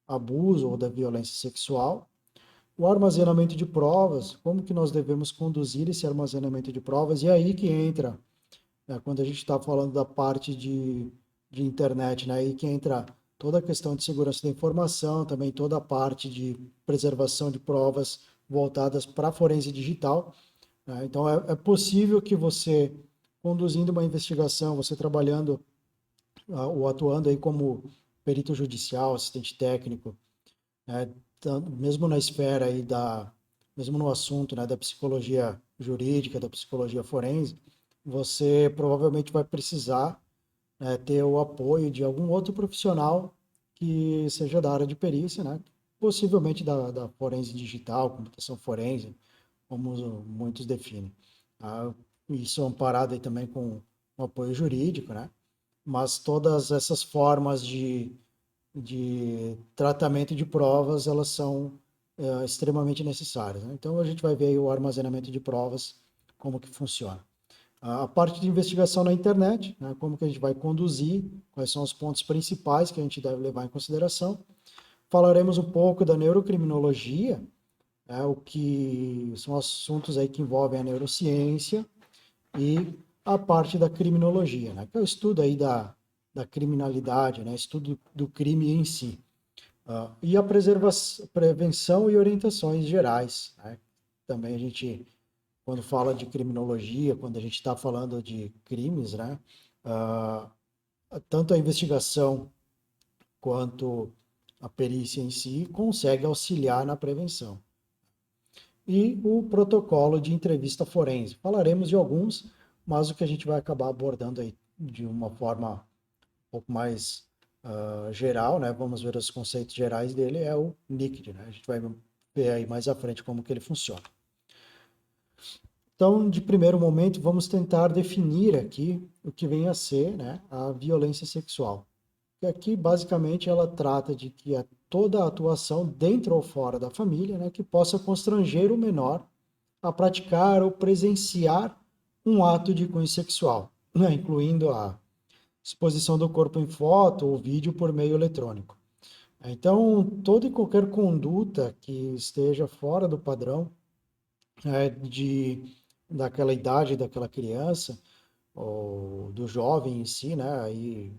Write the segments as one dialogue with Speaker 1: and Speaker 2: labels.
Speaker 1: abuso ou da violência sexual. O armazenamento de provas, como que nós devemos conduzir esse armazenamento de provas, e é aí que entra, né, quando a gente está falando da parte de internet, né, aí que entra toda a questão de segurança da informação, também toda a parte de preservação de provas voltadas para a forense digital, né? Então, é possível que você, conduzindo uma investigação, você trabalhando ou atuando aí como perito judicial, assistente técnico, né, mesmo na esfera aí mesmo no assunto, né, da psicologia jurídica, da psicologia forense, você provavelmente vai precisar, né, ter o apoio de algum outro profissional que seja da área de perícia, né, possivelmente da forense digital, computação forense, como muitos definem. Tá? Isso é amparado aí também com um apoio jurídico, né? Mas todas essas formas de tratamento de provas, elas são extremamente necessárias, né? Então, a gente vai ver aí o armazenamento de provas, como que funciona. A parte de investigação na internet, né, como que a gente vai conduzir, quais são os pontos principais que a gente deve levar em consideração. Falaremos um pouco da neurocriminologia, o que são assuntos aí que envolvem a neurociência e a parte da criminologia, né, que é o estudo aí da criminalidade, né, estudo do crime em si. E a prevenção e orientações gerais, né? Também a gente, quando fala de criminologia, quando a gente está falando de crimes, né? Uh, Tanto a investigação quanto a perícia em si consegue auxiliar na prevenção. E o protocolo de entrevista forense. Falaremos de alguns, mas o que a gente vai acabar abordando aí de uma forma um pouco mais geral, né? Vamos ver os conceitos gerais dele, é o NICD, né? A gente vai ver aí mais à frente como que ele funciona. Então, de primeiro momento, vamos tentar definir aqui o que vem a ser, né, a violência sexual. E aqui, basicamente, ela trata de que toda a atuação dentro ou fora da família, né, que possa constranger o menor a praticar ou presenciar um ato de cunho sexual, né, incluindo a exposição do corpo em foto ou vídeo por meio eletrônico. Então, toda e qualquer conduta que esteja fora do padrão daquela idade daquela criança ou do jovem em si, né? Aí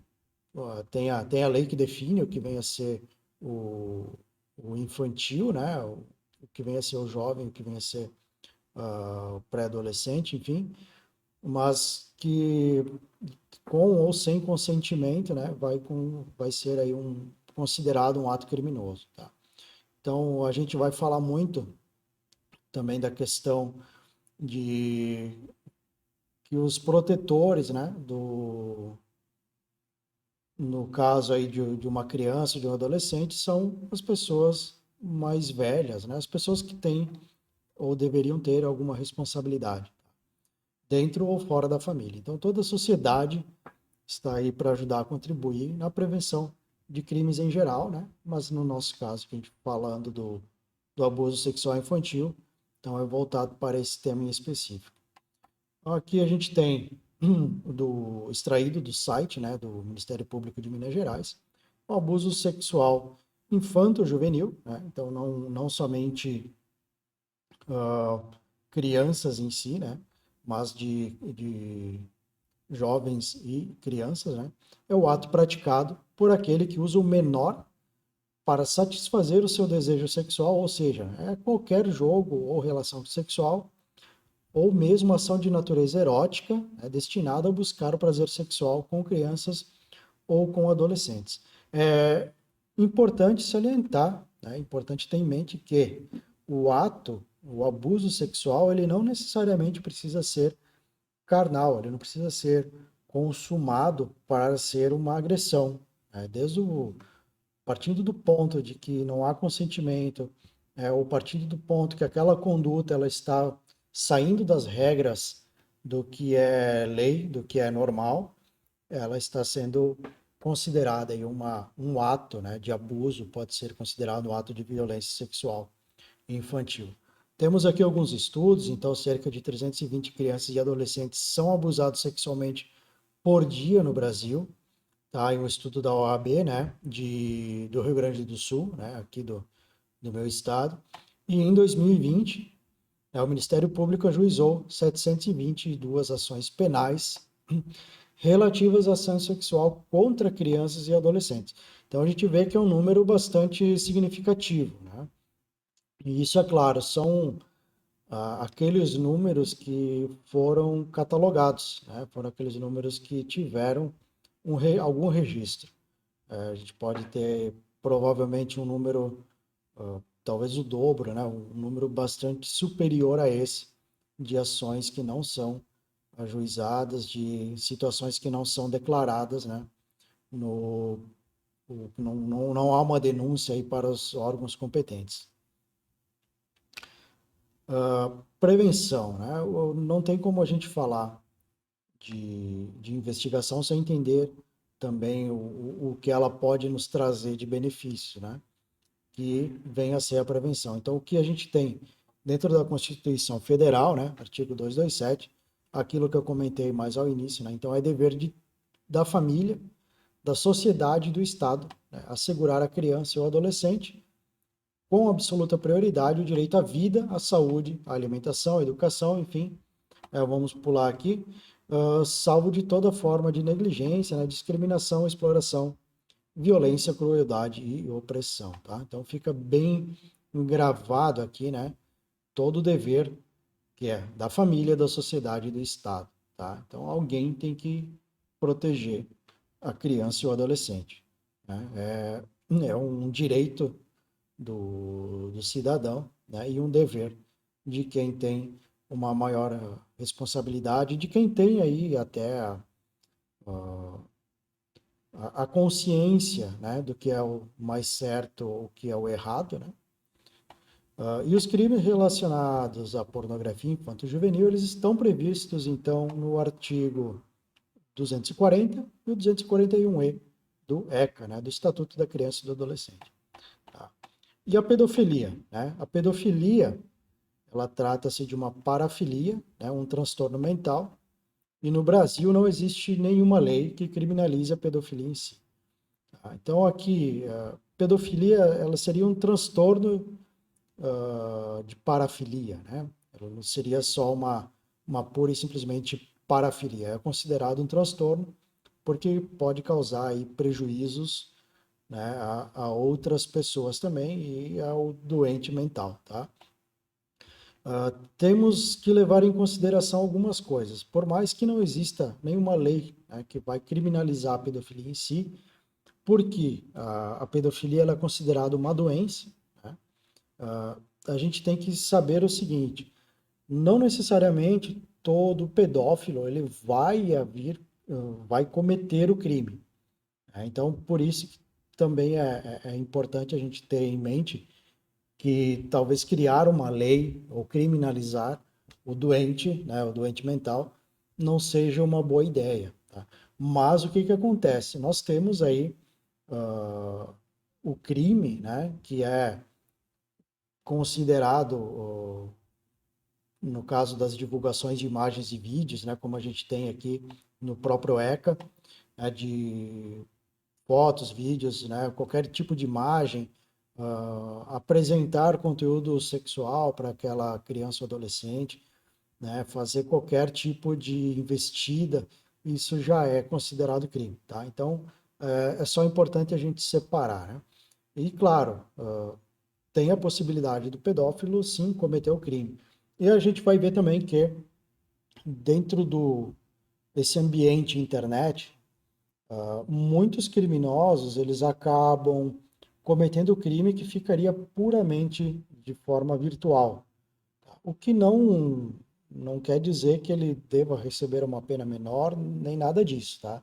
Speaker 1: tem a lei que define o que vem a ser o, o infantil, né? O que vem a ser o jovem, o que vem a ser o pré-adolescente, enfim, mas que com ou sem consentimento, né? Vai ser aí considerado um ato criminoso, tá? Então, a gente vai falar muito também da questão de que os protetores, né, no caso aí de uma criança, de um adolescente, são as pessoas mais velhas, né, as pessoas que têm ou deveriam ter alguma responsabilidade, dentro ou fora da família. Então, toda a sociedade está aí para ajudar a contribuir na prevenção de crimes em geral, né, mas no nosso caso, que a gente falando do abuso sexual infantil, então é voltado para esse tema em específico. Aqui a gente tem extraído do site, né, do Ministério Público de Minas Gerais, o abuso sexual infanto-juvenil, né? Então não somente crianças em si, né, mas de jovens e crianças, né? É o ato praticado por aquele que usa o menor para satisfazer o seu desejo sexual, ou seja, é qualquer jogo ou relação sexual ou mesmo ação de natureza erótica, destinada a buscar o prazer sexual com crianças ou com adolescentes. É importante salientar, é importante ter em mente que o abuso sexual, ele não necessariamente precisa ser carnal, ele não precisa ser consumado para ser uma agressão. Partindo do ponto de que não há consentimento, ou partindo do ponto que aquela conduta ela está saindo das regras do que é lei, do que é normal, ela está sendo considerada aí um ato, né, de abuso, pode ser considerado um ato de violência sexual infantil. Temos aqui alguns estudos, então cerca de 320 crianças e adolescentes são abusados sexualmente por dia no Brasil. tá? Em um estudo da OAB, né, do Rio Grande do Sul, né, aqui do meu estado. E em 2020, o Ministério Público ajuizou 722 ações penais relativas a assédio sexual contra crianças e adolescentes. Então a gente vê que é um número bastante significativo, né? E isso, é claro, são aqueles números que foram catalogados, né? Foram aqueles números que tiveram algum registro. A gente pode ter provavelmente um número, talvez o dobro, né? Um número bastante superior a esse de ações que não são ajuizadas, de situações que não são declaradas, né? No, não há uma denúncia aí para os órgãos competentes. Prevenção, né? Não tem como a gente falar de investigação sem entender também o que ela pode nos trazer de benefício, né? Que vem a ser a prevenção. Então, o que a gente tem dentro da Constituição Federal, né? Artigo 227, aquilo que eu comentei mais ao início, né? Então, é dever da família, da sociedade e do Estado, né? Assegurar à criança e ao adolescente com absoluta prioridade o direito à vida, à saúde, à alimentação, à educação, enfim, vamos pular aqui, salvo de toda forma de negligência, né, discriminação, exploração, violência, crueldade e opressão, tá? Então fica bem gravado aqui, né, todo o dever que é da família, da sociedade e do Estado, tá? Então alguém tem que proteger a criança e o adolescente, né? É um direito do cidadão, né? E um dever de quem tem uma maior responsabilidade, de quem tem aí até a consciência, né, do que é o mais certo, o que é o errado, né? E os crimes relacionados à pornografia infanto-juvenil, eles estão previstos, então, no artigo 240 e o 241E do ECA, né, do Estatuto da Criança e do Adolescente. Tá? E a pedofilia, né? A pedofilia, ela trata-se de uma parafilia, né, um transtorno mental, e no Brasil não existe nenhuma lei que criminalize a pedofilia em si. Tá? Então, aqui, a pedofilia, ela seria um transtorno de parafilia, né? Ela não seria só uma pura e simplesmente parafilia, é considerado um transtorno porque pode causar aí prejuízos, né, a outras pessoas também e ao doente mental, tá? Temos que levar em consideração algumas coisas. Por mais que não exista nenhuma lei, né, que vai criminalizar a pedofilia em si, porque a pedofilia ela é considerada uma doença, né? A gente tem que saber o seguinte: não necessariamente todo pedófilo ele vai cometer o crime, né? Então, por isso que também é importante a gente ter em mente que talvez criar uma lei ou criminalizar o doente, né, o doente mental, não seja uma boa ideia. Tá? Mas o que, que acontece? Nós temos aí o crime, né, que é considerado, no caso das divulgações de imagens e vídeos, né, como a gente tem aqui no próprio ECA, né, de fotos, vídeos, né, qualquer tipo de imagem, apresentar conteúdo sexual para aquela criança ou adolescente, né, fazer qualquer tipo de investida, isso já é considerado crime, tá? Então, é só importante a gente separar, né? E, claro, tem a possibilidade do pedófilo, sim, cometer o crime. E a gente vai ver também que dentro desse ambiente internet, muitos criminosos eles acabam cometendo crime que ficaria puramente de forma virtual, o que não quer dizer que ele deva receber uma pena menor nem nada disso, tá?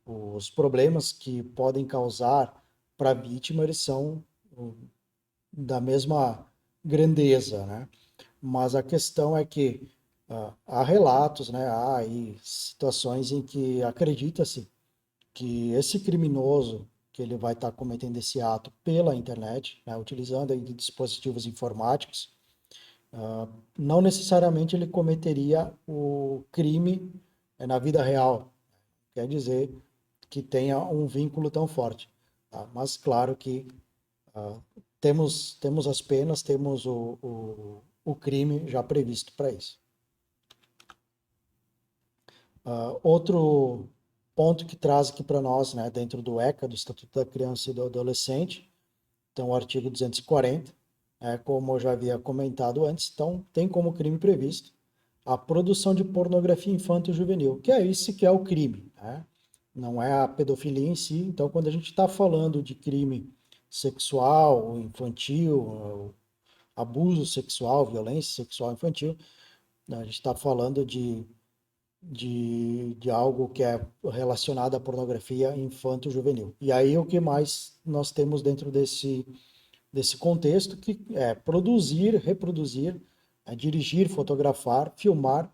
Speaker 1: Os problemas que podem causar para a vítima eles são da mesma grandeza, né? Mas a questão é que há relatos, né? Há aí situações em que acredita-se que esse criminoso que ele vai estar cometendo esse ato pela internet, né, utilizando aí de dispositivos informáticos, não necessariamente ele cometeria o crime na vida real. Quer dizer que tenha um vínculo tão forte. Tá? Mas claro que temos as penas, temos o crime já previsto para isso. Outro ponto que traz aqui para nós, né, dentro do ECA, do Estatuto da Criança e do Adolescente, então o artigo 240, como eu já havia comentado antes, então tem como crime previsto a produção de pornografia infanto-juvenil, que é isso que é o crime, né? Não é a pedofilia em si. Então, quando a gente está falando de crime sexual, infantil, abuso sexual, violência sexual infantil, né, a gente está falando de algo que é relacionado à pornografia infanto-juvenil. E aí o que mais nós temos dentro desse contexto, que é produzir, reproduzir, dirigir, fotografar, filmar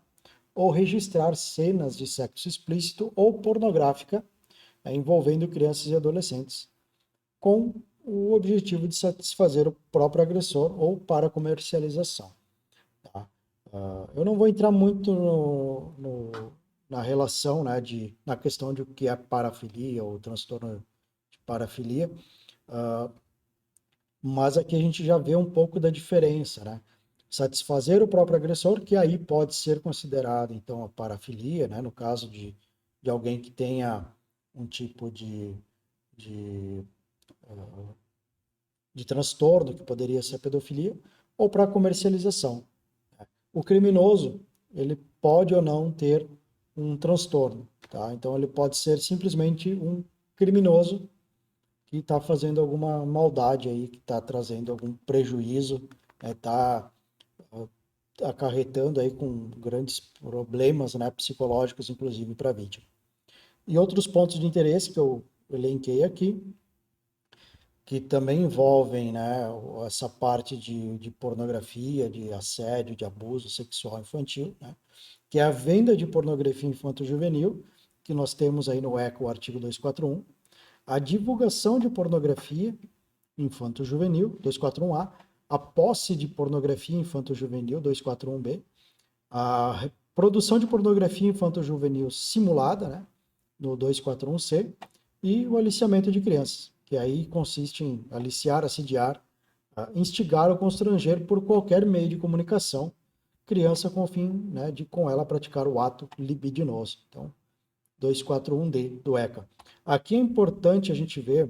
Speaker 1: ou registrar cenas de sexo explícito ou pornográfica envolvendo crianças e adolescentes, com o objetivo de satisfazer o próprio agressor ou para comercialização. Tá? Eu não vou entrar muito na relação, né, na questão de o que é parafilia ou transtorno de parafilia, mas aqui a gente já vê um pouco da diferença, né? Satisfazer o próprio agressor, que aí pode ser considerado, então, a parafilia, né? No caso de alguém que tenha um tipo de, de transtorno, que poderia ser a pedofilia, ou para comercialização. O criminoso, ele pode ou não ter um transtorno, tá? Então, ele pode ser simplesmente um criminoso que está fazendo alguma maldade aí, que está trazendo algum prejuízo, está acarretando aí com grandes problemas, né, psicológicos, inclusive, para a vítima. E outros pontos de interesse que eu elenquei aqui, que também envolvem, né, essa parte de pornografia, de assédio, de abuso sexual infantil, né, que é a venda de pornografia infanto-juvenil, que nós temos aí no ECA, o artigo 241, a divulgação de pornografia infanto-juvenil, 241A, a posse de pornografia infanto-juvenil, 241B, a produção de pornografia infanto-juvenil simulada, né, no 241C, e o aliciamento de crianças, que aí consiste em aliciar, assediar, instigar ou constranger por qualquer meio de comunicação criança com o fim, né, de com ela praticar o ato libidinoso. Então, 241D do ECA. Aqui é importante a gente ver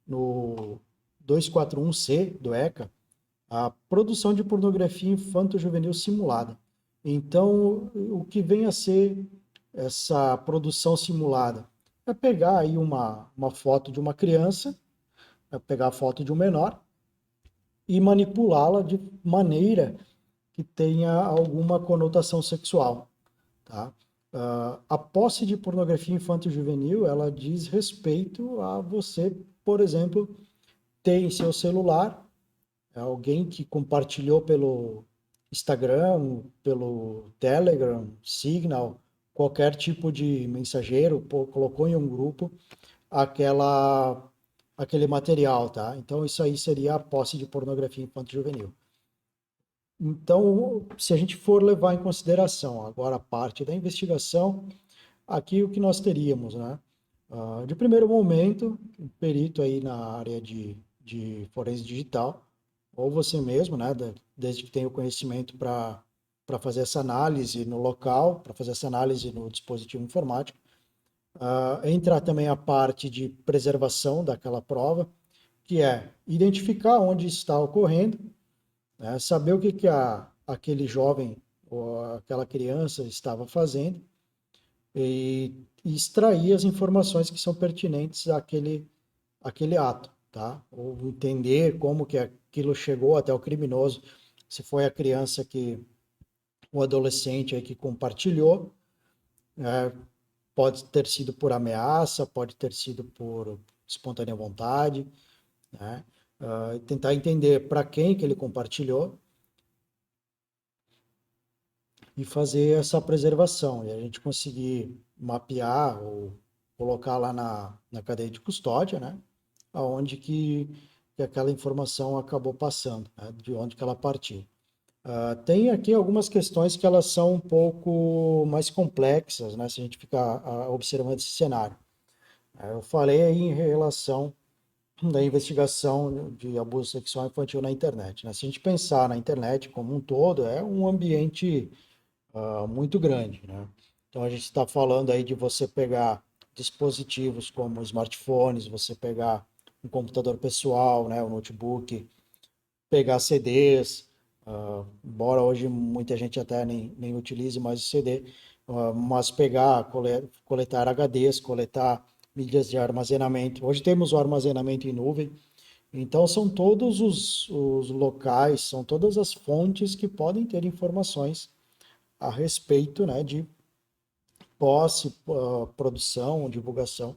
Speaker 1: no 241C do ECA a produção de pornografia infanto-juvenil simulada. Então, o que vem a ser essa produção simulada? É pegar aí uma foto de uma criança, é pegar a foto de um menor e manipulá-la de maneira que tenha alguma conotação sexual, tá? A posse de pornografia infanto-juvenil, ela diz respeito a você, por exemplo, ter em seu celular alguém que compartilhou pelo Instagram, pelo Telegram, Signal, qualquer tipo de mensageiro, colocou em um grupo aquele material, tá? Então isso aí seria a posse de pornografia infanto-juvenil. Então, se a gente for levar em consideração agora a parte da investigação, aqui o que nós teríamos, né? De primeiro momento, um perito aí na área de forense digital, ou você mesmo, né? Desde que tenha o conhecimento para fazer essa análise no local, para fazer essa análise no dispositivo informático. Entra também a parte de preservação daquela prova, que é identificar onde está ocorrendo, né, saber o que aquele jovem ou aquela criança estava fazendo e extrair as informações que são pertinentes àquele ato, tá? Ou entender como que aquilo chegou até o criminoso, se foi a criança o adolescente aí que compartilhou, né? Pode ter sido por ameaça, pode ter sido por espontânea vontade, né? Tentar entender para quem que ele compartilhou e fazer essa preservação. E a gente conseguir mapear ou colocar lá na cadeia de custódia, né? Aonde que aquela informação acabou passando, né? De onde que ela partiu. Tem aqui algumas questões que elas são um pouco mais complexas, né? Se a gente ficar observando esse cenário. Eu falei aí em relação da investigação de abuso sexual infantil na internet, né? Se a gente pensar na internet como um todo, é um ambiente muito grande, né? Então a gente está falando aí de você pegar dispositivos como smartphones, você pegar um computador pessoal, né, um notebook, pegar CDs, embora hoje muita gente até nem utilize mais o CD, mas pegar, coletar HDs, coletar mídias de armazenamento. Hoje temos o armazenamento em nuvem, então são todos os locais, são todas as fontes que podem ter informações a respeito, né, de posse, produção, divulgação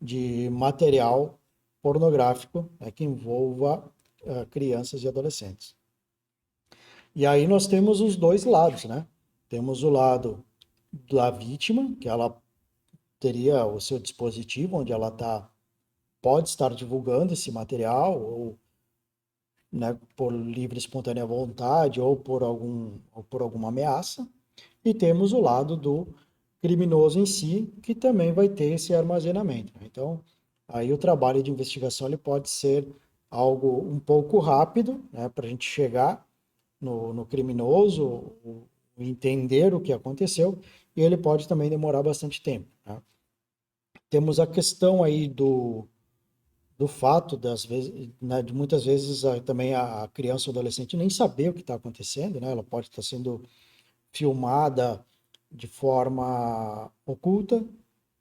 Speaker 1: de material pornográfico, né, que envolva crianças e adolescentes. E aí nós temos os dois lados, né? Temos o lado da vítima, que ela teria o seu dispositivo onde ela pode estar divulgando esse material, ou, né, por livre e espontânea vontade, ou por alguma ameaça. E temos o lado do criminoso em si, que também vai ter esse armazenamento, né? Então, aí o trabalho de investigação ele pode ser algo um pouco rápido, né, para a gente chegar no criminoso, entender o que aconteceu, e ele pode também demorar bastante tempo, né? Temos a questão aí do fato das vezes, né, de muitas vezes também a criança ou adolescente nem saber o que está acontecendo, né? Ela pode estar sendo filmada de forma oculta,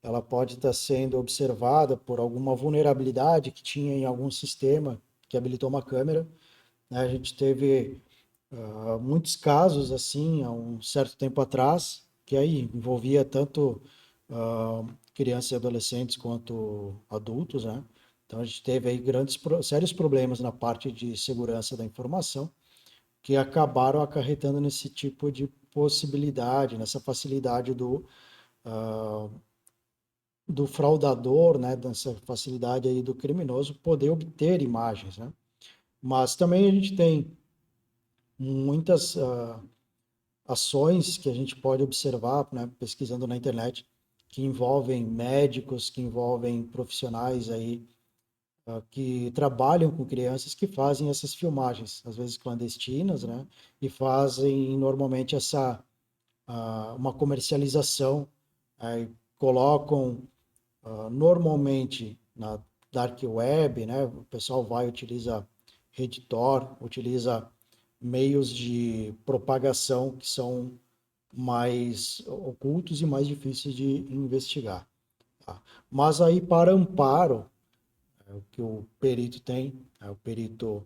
Speaker 1: ela pode estar sendo observada por alguma vulnerabilidade que tinha em algum sistema que habilitou uma câmera, né? A gente teve muitos casos assim há um certo tempo atrás, que aí envolvia tanto crianças e adolescentes quanto adultos, né? Então a gente teve aí sérios problemas na parte de segurança da informação que acabaram acarretando nesse tipo de possibilidade, nessa facilidade do fraudador, né, dessa facilidade aí do criminoso poder obter imagens, né? Mas também a gente tem muitas ações que a gente pode observar, né, pesquisando na internet, que envolvem médicos, que envolvem profissionais aí que trabalham com crianças que fazem essas filmagens, às vezes clandestinas, né? E fazem normalmente uma comercialização, colocam normalmente na dark web, né? O pessoal utiliza Redditor, utiliza meios de propagação que são mais ocultos e mais difíceis de investigar. Tá? Mas aí, para amparo, o que o perito tem, o perito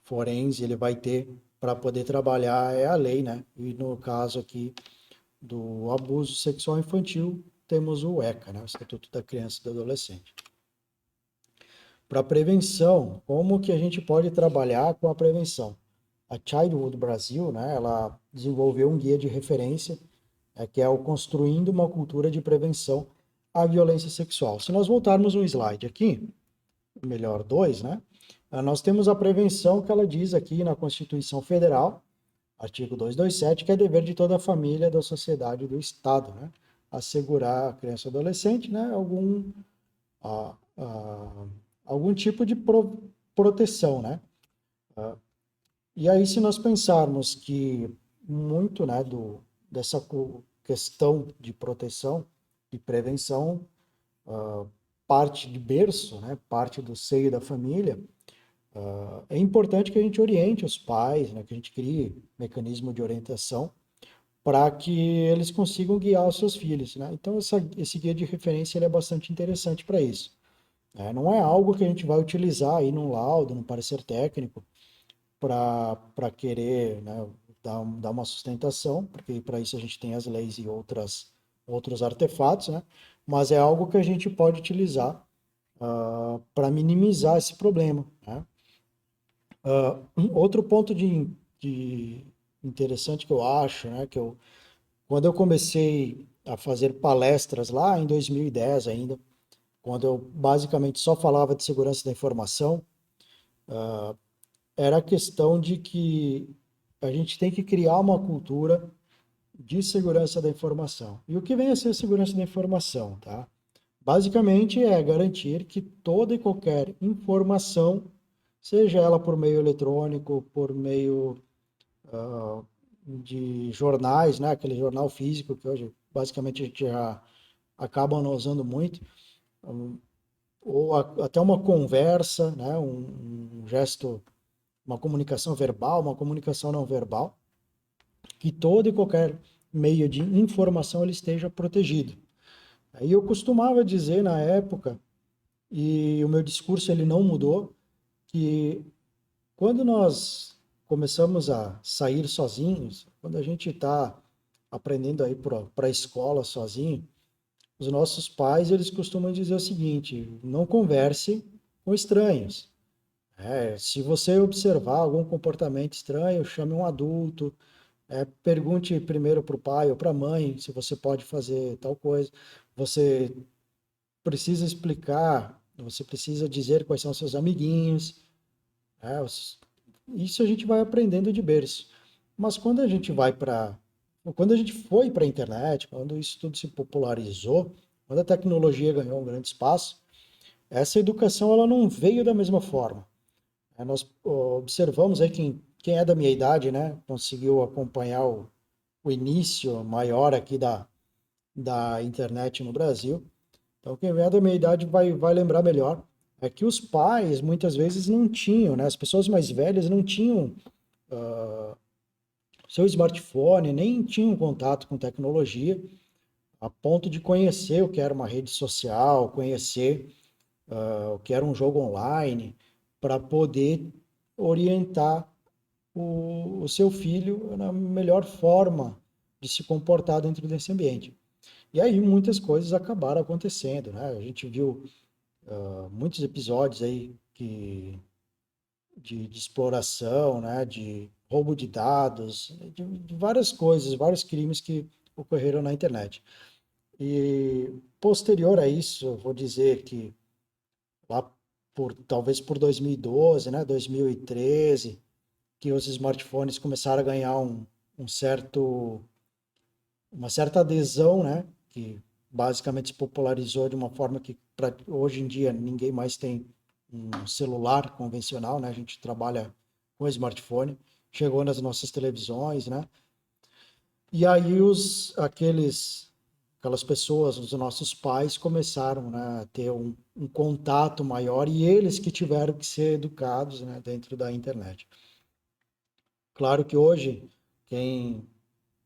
Speaker 1: forense, ele vai ter para poder trabalhar é a lei, né? E no caso aqui do abuso sexual infantil, temos o ECA, né? O Estatuto da Criança e do Adolescente. Para prevenção, como que a gente pode trabalhar com a prevenção? A Childhood Brasil, né, ela desenvolveu um guia de referência, que é o Construindo uma Cultura de Prevenção à Violência Sexual. Se nós voltarmos um slide aqui, melhor dois, né, nós temos a prevenção que ela diz aqui na Constituição Federal, artigo 227, que é dever de toda a família, da sociedade e do Estado, né, assegurar a criança e adolescente, né, a, a, algum tipo de proteção, né? E aí, se nós pensarmos que muito, né, dessa questão de proteção e prevenção parte de berço, né, parte do seio da família, é importante que a gente oriente os pais, né, que a gente crie mecanismo de orientação para que eles consigam guiar os seus filhos, né? Então, esse guia de referência ele é bastante interessante para isso. Né? Não é algo que a gente vai utilizar aí num laudo, num parecer técnico, para querer, né, dar uma sustentação, porque para isso a gente tem as leis e outros artefatos, né? Mas é algo que a gente pode utilizar para minimizar esse problema, né? Um outro ponto de interessante que eu acho, né, quando eu comecei a fazer palestras lá em 2010 ainda, quando eu basicamente só falava de segurança da informação, era a questão de que a gente tem que criar uma cultura de segurança da informação. E o que vem a ser segurança da informação, tá? Basicamente é garantir que toda e qualquer informação, seja ela por meio eletrônico, por meio de jornais, né, aquele jornal físico que hoje basicamente a gente já acaba não usando muito, ou até uma conversa, né, um gesto, uma comunicação verbal, uma comunicação não verbal, que todo e qualquer meio de informação ele esteja protegido. Aí eu costumava dizer na época, e o meu discurso ele não mudou, que quando nós começamos a sair sozinhos, quando a gente está aprendendo aí para a escola sozinho, os nossos pais eles costumam dizer o seguinte: não converse com estranhos. Se você observar algum comportamento estranho, chame um adulto, pergunte primeiro para o pai ou para a mãe se você pode fazer tal coisa. Você precisa explicar, você precisa dizer quais são seus amiguinhos. Isso a gente vai aprendendo de berço. Mas quando a gente foi para a internet, quando isso tudo se popularizou, quando a tecnologia ganhou um grande espaço, essa educação ela não veio da mesma forma. Nós observamos aí quem é da minha idade, né, conseguiu acompanhar o início maior aqui da internet no Brasil. Então, quem é da minha idade vai lembrar melhor. É que os pais muitas vezes não tinham, né? As pessoas mais velhas não tinham seu smartphone, nem tinham contato com tecnologia, a ponto de conhecer o que era uma rede social, conhecer o que era um jogo online, para poder orientar o seu filho na melhor forma de se comportar dentro desse ambiente. E aí muitas coisas acabaram acontecendo, né? A gente viu muitos episódios aí de exploração, né? De roubo de dados, de várias coisas, vários crimes que ocorreram na internet. E posterior a isso, eu vou dizer que lá talvez por 2012, né? 2013, que os smartphones começaram a ganhar um certo uma certa adesão, né? Que basicamente se popularizou de uma forma que hoje em dia ninguém mais tem um celular convencional, né? A gente trabalha com smartphone, chegou nas nossas televisões, né? E aí aquelas pessoas, os nossos pais começaram, né, a ter um contato maior e eles que tiveram que ser educados, né, dentro da internet. Claro que hoje quem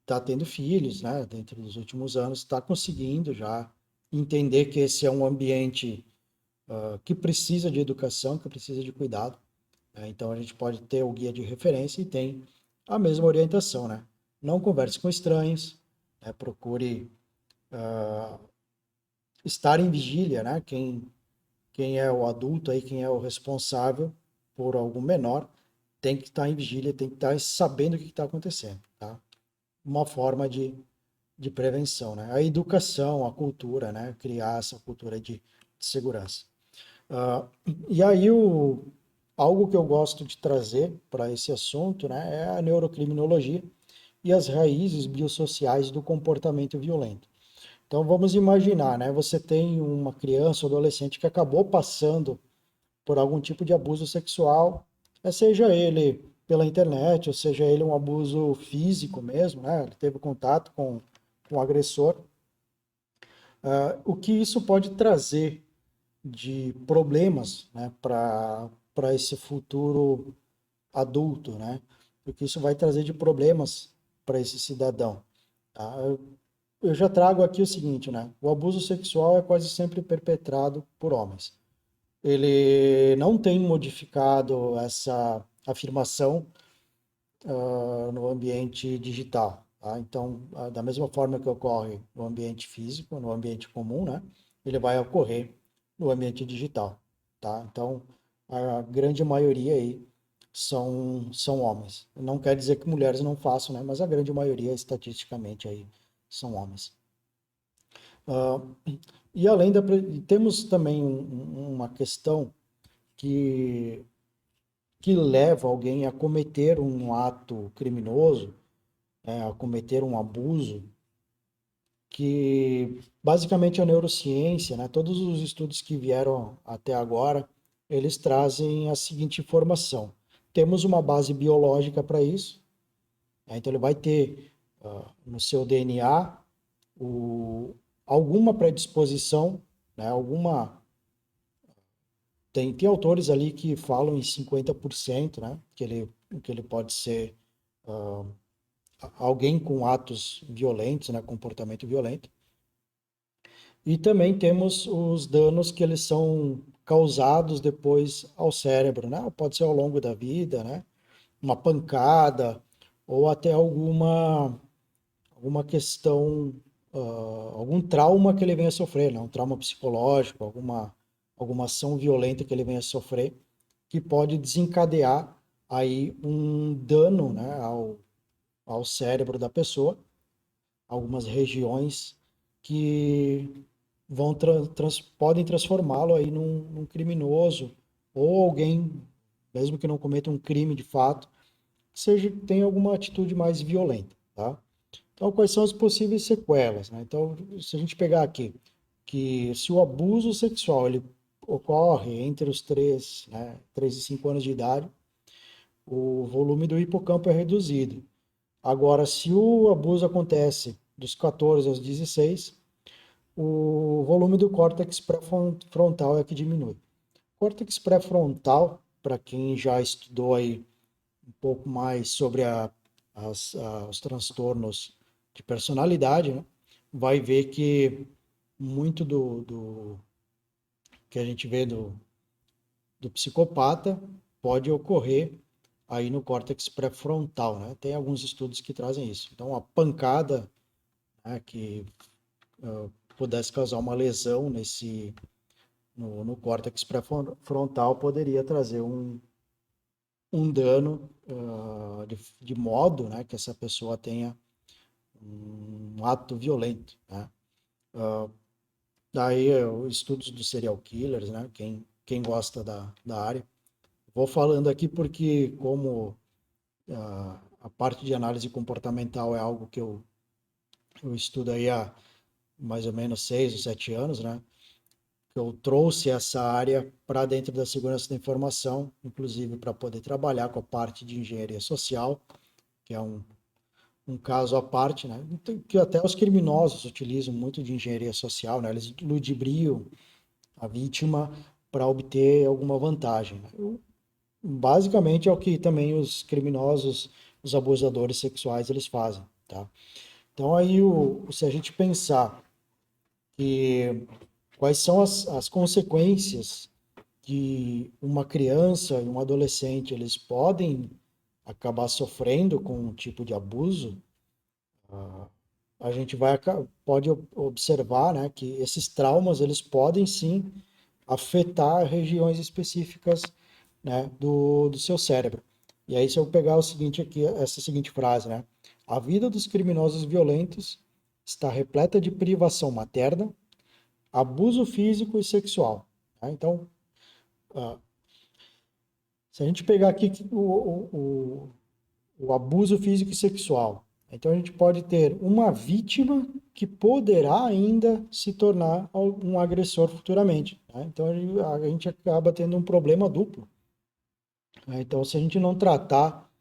Speaker 1: está tendo filhos, né, dentro dos últimos anos, está conseguindo já entender que esse é um ambiente que precisa de educação, que precisa de cuidado. Né? Então a gente pode ter o guia de referência e tem a mesma orientação, né? Não converse com estranhos, né? Procure estar em vigília, né? Quem é o adulto aí, quem é o responsável por algum menor, tem que estar em vigília, tem que estar sabendo o que está acontecendo, tá? Uma forma de prevenção, né? A educação, a cultura, né? Criar essa cultura de segurança. Uh, e aí, algo que eu gosto de trazer para esse assunto, né, é a neurocriminologia e as raízes biossociais do comportamento violento. Então, vamos imaginar, né, você tem uma criança ou adolescente que acabou passando por algum tipo de abuso sexual, seja ele pela internet, ou seja ele um abuso físico mesmo, né, ele teve contato com o agressor. O que isso pode trazer de problemas, né, para esse futuro adulto, né? Porque isso vai trazer de problemas para esse cidadão. Tá? Eu já trago aqui o seguinte, né? O abuso sexual é quase sempre perpetrado por homens. Ele não tem modificado essa afirmação no ambiente digital. Tá? Então, da mesma forma que ocorre no ambiente físico, no ambiente comum, né? Ele vai ocorrer no ambiente digital. Tá? Então, a grande maioria aí são homens. Não quer dizer que mulheres não façam, né? Mas a grande maioria, estatisticamente, aí são homens. Uh, e além temos também uma questão que, que leva alguém a cometer um ato criminoso, a cometer um abuso, que basicamente a neurociência, né, todos os estudos que vieram até agora, eles trazem a seguinte informação. Temos uma base biológica para isso, né, então ele vai ter no seu DNA alguma predisposição, né, tem autores ali que falam em 50%, né, que ele pode ser alguém com atos violentos, né, comportamento violento. E também temos os danos que eles são causados depois ao cérebro, né? Pode ser ao longo da vida, né? Uma pancada ou até alguma questão, algum trauma que ele venha sofrer, né? Um trauma psicológico, alguma ação violenta que ele venha sofrer, que pode desencadear aí um dano, né, ao cérebro da pessoa, algumas regiões que podem transformá-lo aí num criminoso ou alguém, mesmo que não cometa um crime de fato, tenha alguma atitude mais violenta, tá? Então, quais são as possíveis sequelas, né? Então, se a gente pegar aqui, que se o abuso sexual ele ocorre entre os 3 e 5 anos de idade, o volume do hipocampo é reduzido. Agora, se o abuso acontece dos 14 aos 16, o volume do córtex pré-frontal é que diminui. O córtex pré-frontal, para quem já estudou aí um pouco mais sobre os transtornos de personalidade, né, vai ver que muito do que a gente vê do psicopata pode ocorrer aí no córtex pré-frontal, né? Tem alguns estudos que trazem isso. Então, a pancada, né, que pudesse causar uma lesão no córtex pré-frontal poderia trazer um dano de modo, né, que essa pessoa tenha um ato violento, né? Daí estudos dos serial killers, né? Quem gosta da área. Vou falando aqui porque como a parte de análise comportamental é algo que eu estudo aí há mais ou menos 6 ou 7 anos, né? Eu trouxe essa área para dentro da segurança da informação, inclusive para poder trabalhar com a parte de engenharia social, que é um caso à parte, né? Que até os criminosos utilizam muito de engenharia social, né? Eles ludibriam a vítima para obter alguma vantagem, né? Basicamente é o que também os criminosos, os abusadores sexuais, eles fazem, tá? Então aí, se a gente pensar que quais são as consequências que uma criança e um adolescente eles podem acabar sofrendo com um tipo de abuso, a gente pode observar, né, que esses traumas eles podem sim afetar regiões específicas, né, do seu cérebro. E aí se eu pegar o seguinte aqui, essa seguinte frase, né, a vida dos criminosos violentos está repleta de privação materna, abuso físico e sexual. Tá? Então, se a gente pegar aqui o abuso físico e sexual, então a gente pode ter uma vítima que poderá ainda se tornar um agressor futuramente. Né? Então a gente acaba tendo um problema duplo. Né? Então, se a gente não tratar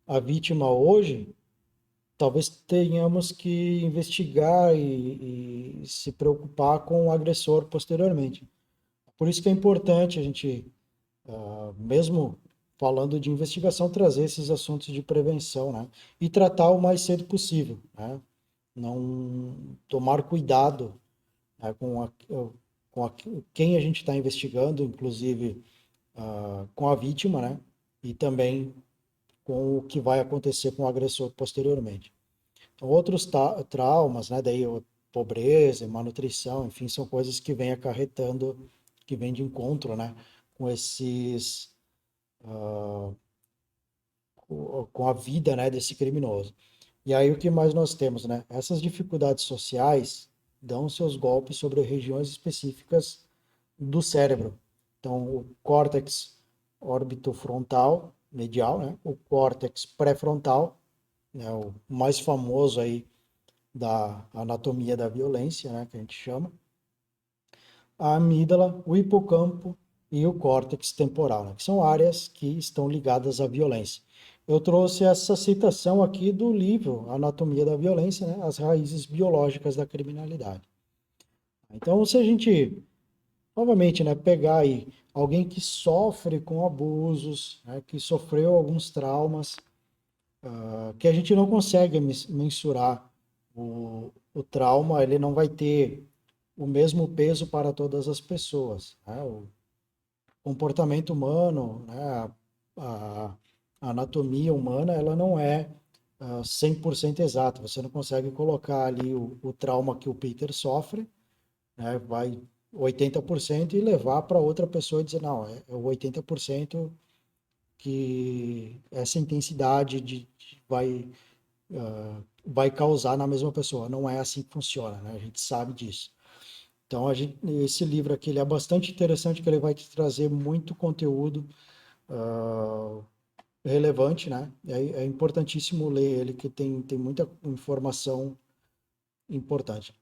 Speaker 1: a vítima hoje, talvez tenhamos que investigar e se preocupar com o agressor posteriormente. Por isso que é importante a gente mesmo falando de investigação, trazer esses assuntos de prevenção, né? E tratar o mais cedo possível, né? Não tomar cuidado, né, quem a gente está investigando, inclusive com a vítima, né? E também com o que vai acontecer com o agressor posteriormente. Então, outros traumas, né? Daí pobreza, malnutrição, enfim, são coisas que vêm acarretando, que vêm de encontro, né? Com com a vida, né, desse criminoso. E aí o que mais nós temos, né? Essas dificuldades sociais dão seus golpes sobre regiões específicas do cérebro. Então, o córtex orbitofrontal medial, né? O córtex pré-frontal, né? O mais famoso aí da anatomia da violência, né, que a gente chama, a amígdala, o hipocampo e o córtex temporal, né, que são áreas que estão ligadas à violência. Eu trouxe essa citação aqui do livro Anatomia da Violência, né, as raízes biológicas da criminalidade. Então, se a gente, novamente, né, pegar aí alguém que sofre com abusos, né, que sofreu alguns traumas, que a gente não consegue mensurar o trauma, ele não vai ter o mesmo peso para todas as pessoas, né? O comportamento humano, né? A, a anatomia humana, ela não é 100% exata. Você não consegue colocar ali o trauma que o Peter sofre, né? Vai 80% e levar para outra pessoa e dizer, não, é o 80% que essa intensidade vai causar na mesma pessoa. Não é assim que funciona, né? A gente sabe disso. Então, esse livro aqui ele é bastante interessante, que ele vai te trazer muito conteúdo uh, relevante, né? É importantíssimo ler ele, que tem muita informação importante.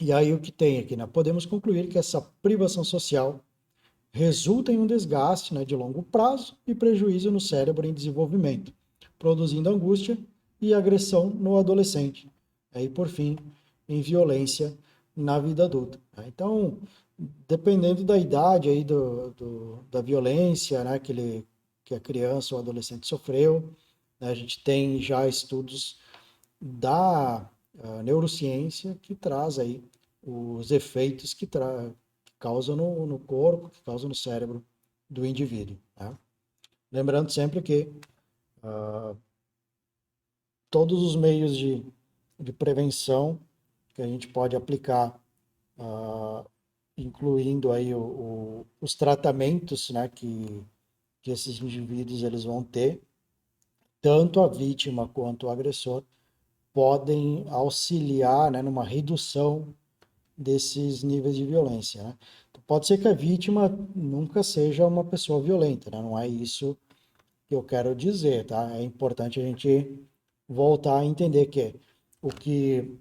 Speaker 1: E aí o que tem aqui, né? Podemos concluir que essa privação social resulta em um desgaste, né, de longo prazo e prejuízo no cérebro em desenvolvimento, produzindo angústia e agressão no adolescente. Aí, por fim, em violência na vida adulta. Então, dependendo da idade aí da violência, né, que a criança ou adolescente sofreu, né, a gente tem já estudos da neurociência que traz aí os efeitos que causam no corpo, que causam no cérebro do indivíduo. Né? Lembrando sempre que todos os meios de prevenção que a gente pode aplicar, incluindo aí os tratamentos, né, que esses indivíduos eles vão ter, tanto a vítima quanto o agressor, podem auxiliar, né, numa redução desses níveis de violência, né? Pode ser que a vítima nunca seja uma pessoa violenta, né? Não é isso que eu quero dizer, tá? É importante a gente voltar a entender que o que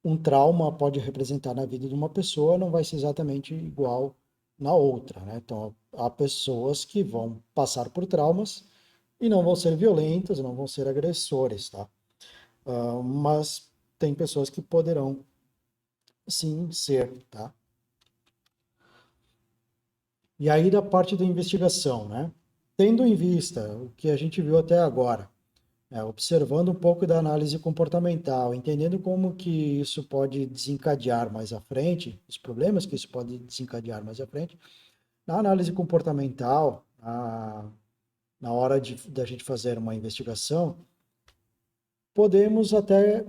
Speaker 1: um trauma pode representar na vida de uma pessoa não vai ser exatamente igual na outra, né? Então, há pessoas que vão passar por traumas e não vão ser violentas, não vão ser agressores, tá? Mas tem pessoas que poderão sim ser, tá? E aí da parte da investigação, né? Tendo em vista o que a gente viu até agora, né? Observando um pouco da análise comportamental, entendendo como que isso pode desencadear mais à frente, os problemas que isso pode desencadear mais à frente, na análise comportamental, na hora da gente fazer uma investigação, podemos até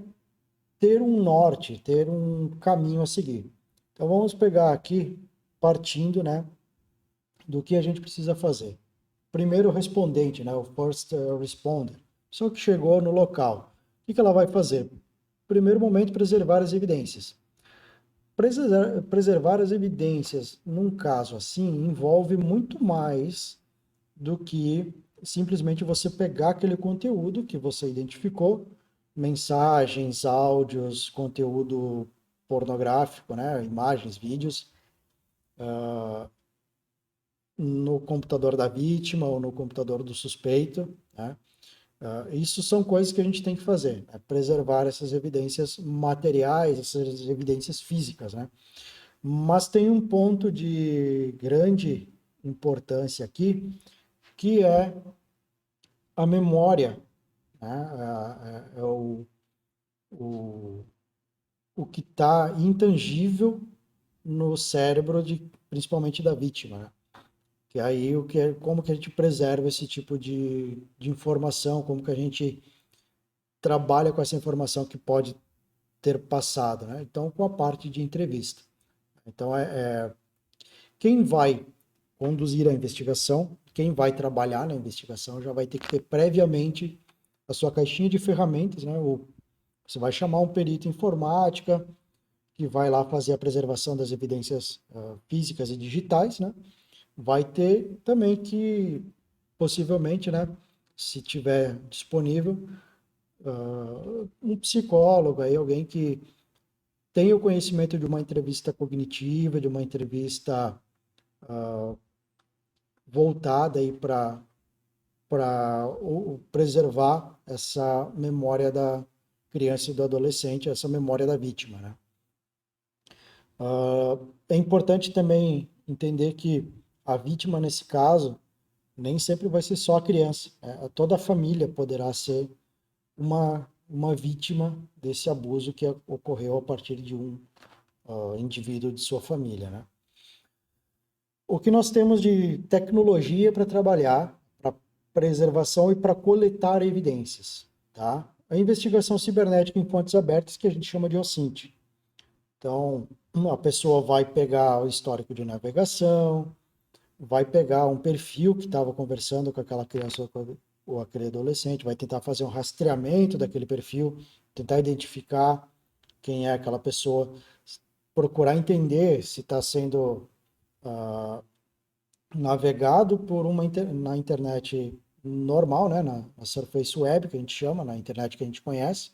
Speaker 1: ter um norte, ter um caminho a seguir. Então vamos pegar aqui, partindo, né, do que a gente precisa fazer. Primeiro respondente, né, o first responder, pessoa que chegou no local. O que ela vai fazer? Primeiro momento, preservar as evidências. Preservar as evidências num caso assim envolve muito mais do que simplesmente você pegar aquele conteúdo que você identificou, mensagens, áudios, conteúdo pornográfico, né, imagens, vídeos, no computador da vítima ou no computador do suspeito, né? Isso são coisas que a gente tem que fazer, né? Preservar essas evidências materiais, essas evidências físicas, né? Mas tem um ponto de grande importância aqui, que é a memória, né? O, o que está intangível no cérebro, principalmente da vítima, né? Que aí como que a gente preserva esse tipo de informação, como que a gente trabalha com essa informação que pode ter passado, né? Então, com a parte de entrevista. Então, quem vai conduzir a investigação, quem vai trabalhar na investigação, já vai ter que ter previamente a sua caixinha de ferramentas, né? Você vai chamar um perito em informática, que vai lá fazer a preservação das evidências físicas e digitais, né? Vai ter também que, possivelmente, né, se tiver disponível, um psicólogo, aí, alguém que tem o conhecimento de uma entrevista cognitiva, de uma entrevista voltada aí para preservar essa memória da criança e do adolescente, essa memória da vítima, né? É importante também entender que a vítima, nesse caso, nem sempre vai ser só a criança, né? Toda a família poderá ser uma vítima desse abuso que ocorreu a partir de um indivíduo de sua família, né? O que nós temos de tecnologia para trabalhar, para preservação e para coletar evidências, tá? A investigação cibernética em fontes abertas, que a gente chama de OSINT. Então, a pessoa vai pegar o histórico de navegação, vai pegar um perfil que estava conversando com aquela criança ou aquele adolescente, vai tentar fazer um rastreamento daquele perfil, tentar identificar quem é aquela pessoa, procurar entender se está sendo navegado por na internet normal, né, na Surface Web, que a gente chama, na internet que a gente conhece,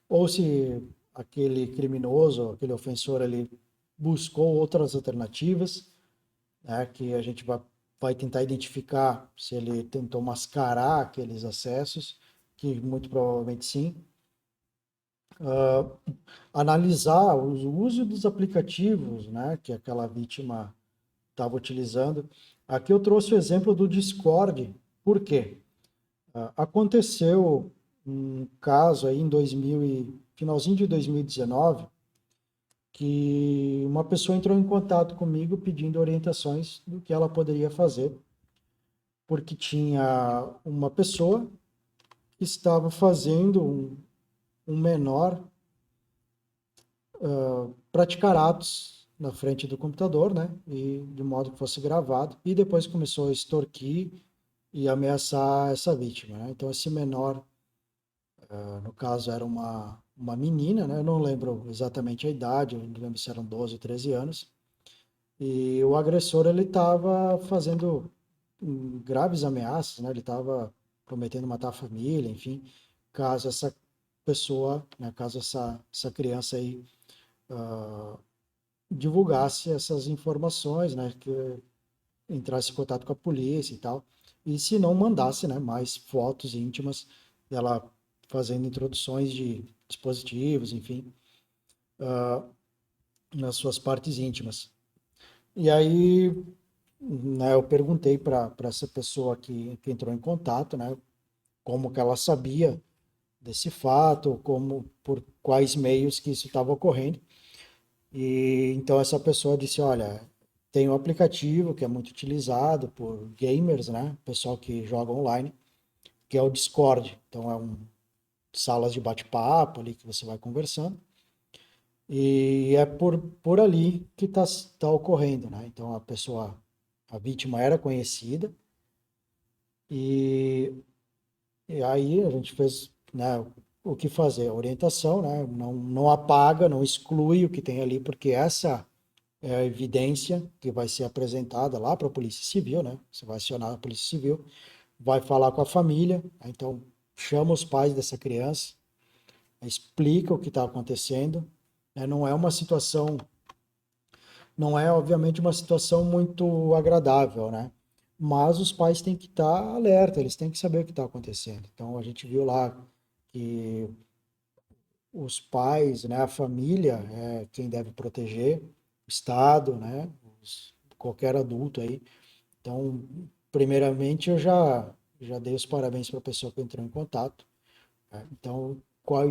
Speaker 1: ou se aquele criminoso, aquele ofensor ali buscou outras alternativas, né, que a gente vai tentar identificar se ele tentou mascarar aqueles acessos, que muito provavelmente sim. Analisar o uso dos aplicativos, né, que aquela vítima estava utilizando. Aqui eu trouxe o exemplo do Discord. Por quê? Aconteceu um caso aí em finalzinho de 2019, que uma pessoa entrou em contato comigo pedindo orientações do que ela poderia fazer, porque tinha uma pessoa que estava fazendo um menor praticar atos na frente do computador, né? E de modo que fosse gravado. E depois começou a extorquir e ameaçar essa vítima, né? Então esse menor, no caso era uma menina, né? Eu não lembro exatamente a idade, eu não lembro se eram 12 ou 13 anos. E o agressor ele estava fazendo graves ameaças, né? Ele estava prometendo matar a família, enfim, caso essa pessoa, né? Caso essa criança aí divulgasse essas informações, né, que entrasse em contato com a polícia e tal, e se não mandasse, né, mais fotos íntimas dela fazendo introduções de dispositivos, enfim, nas suas partes íntimas. E aí, né, eu perguntei para essa pessoa que entrou em contato, né, como que ela sabia desse fato, como por quais meios que isso estava ocorrendo. E então essa pessoa disse, olha, tem um aplicativo que é muito utilizado por gamers, né? Pessoal que joga online, que é o Discord. Então é salas de bate-papo ali que você vai conversando. E é por ali que tá ocorrendo, né? Então a vítima era conhecida e, e aí a gente fez, né, o que fazer, a orientação, né? Não apaga, não exclui o que tem ali, porque essa é a evidência que vai ser apresentada lá para a Polícia Civil, né? Você vai acionar a Polícia Civil, vai falar com a família, então chama os pais dessa criança, explica o que está acontecendo, né? Não é uma situação, não é obviamente uma situação muito agradável, né? Mas os pais têm que estar alerta, eles têm que saber o que está acontecendo. Então a gente viu lá que os pais, né, a família é quem deve proteger, o Estado, né, qualquer adulto aí. Então, primeiramente, eu já dei os parabéns para a pessoa que entrou em contato, né? Então, qual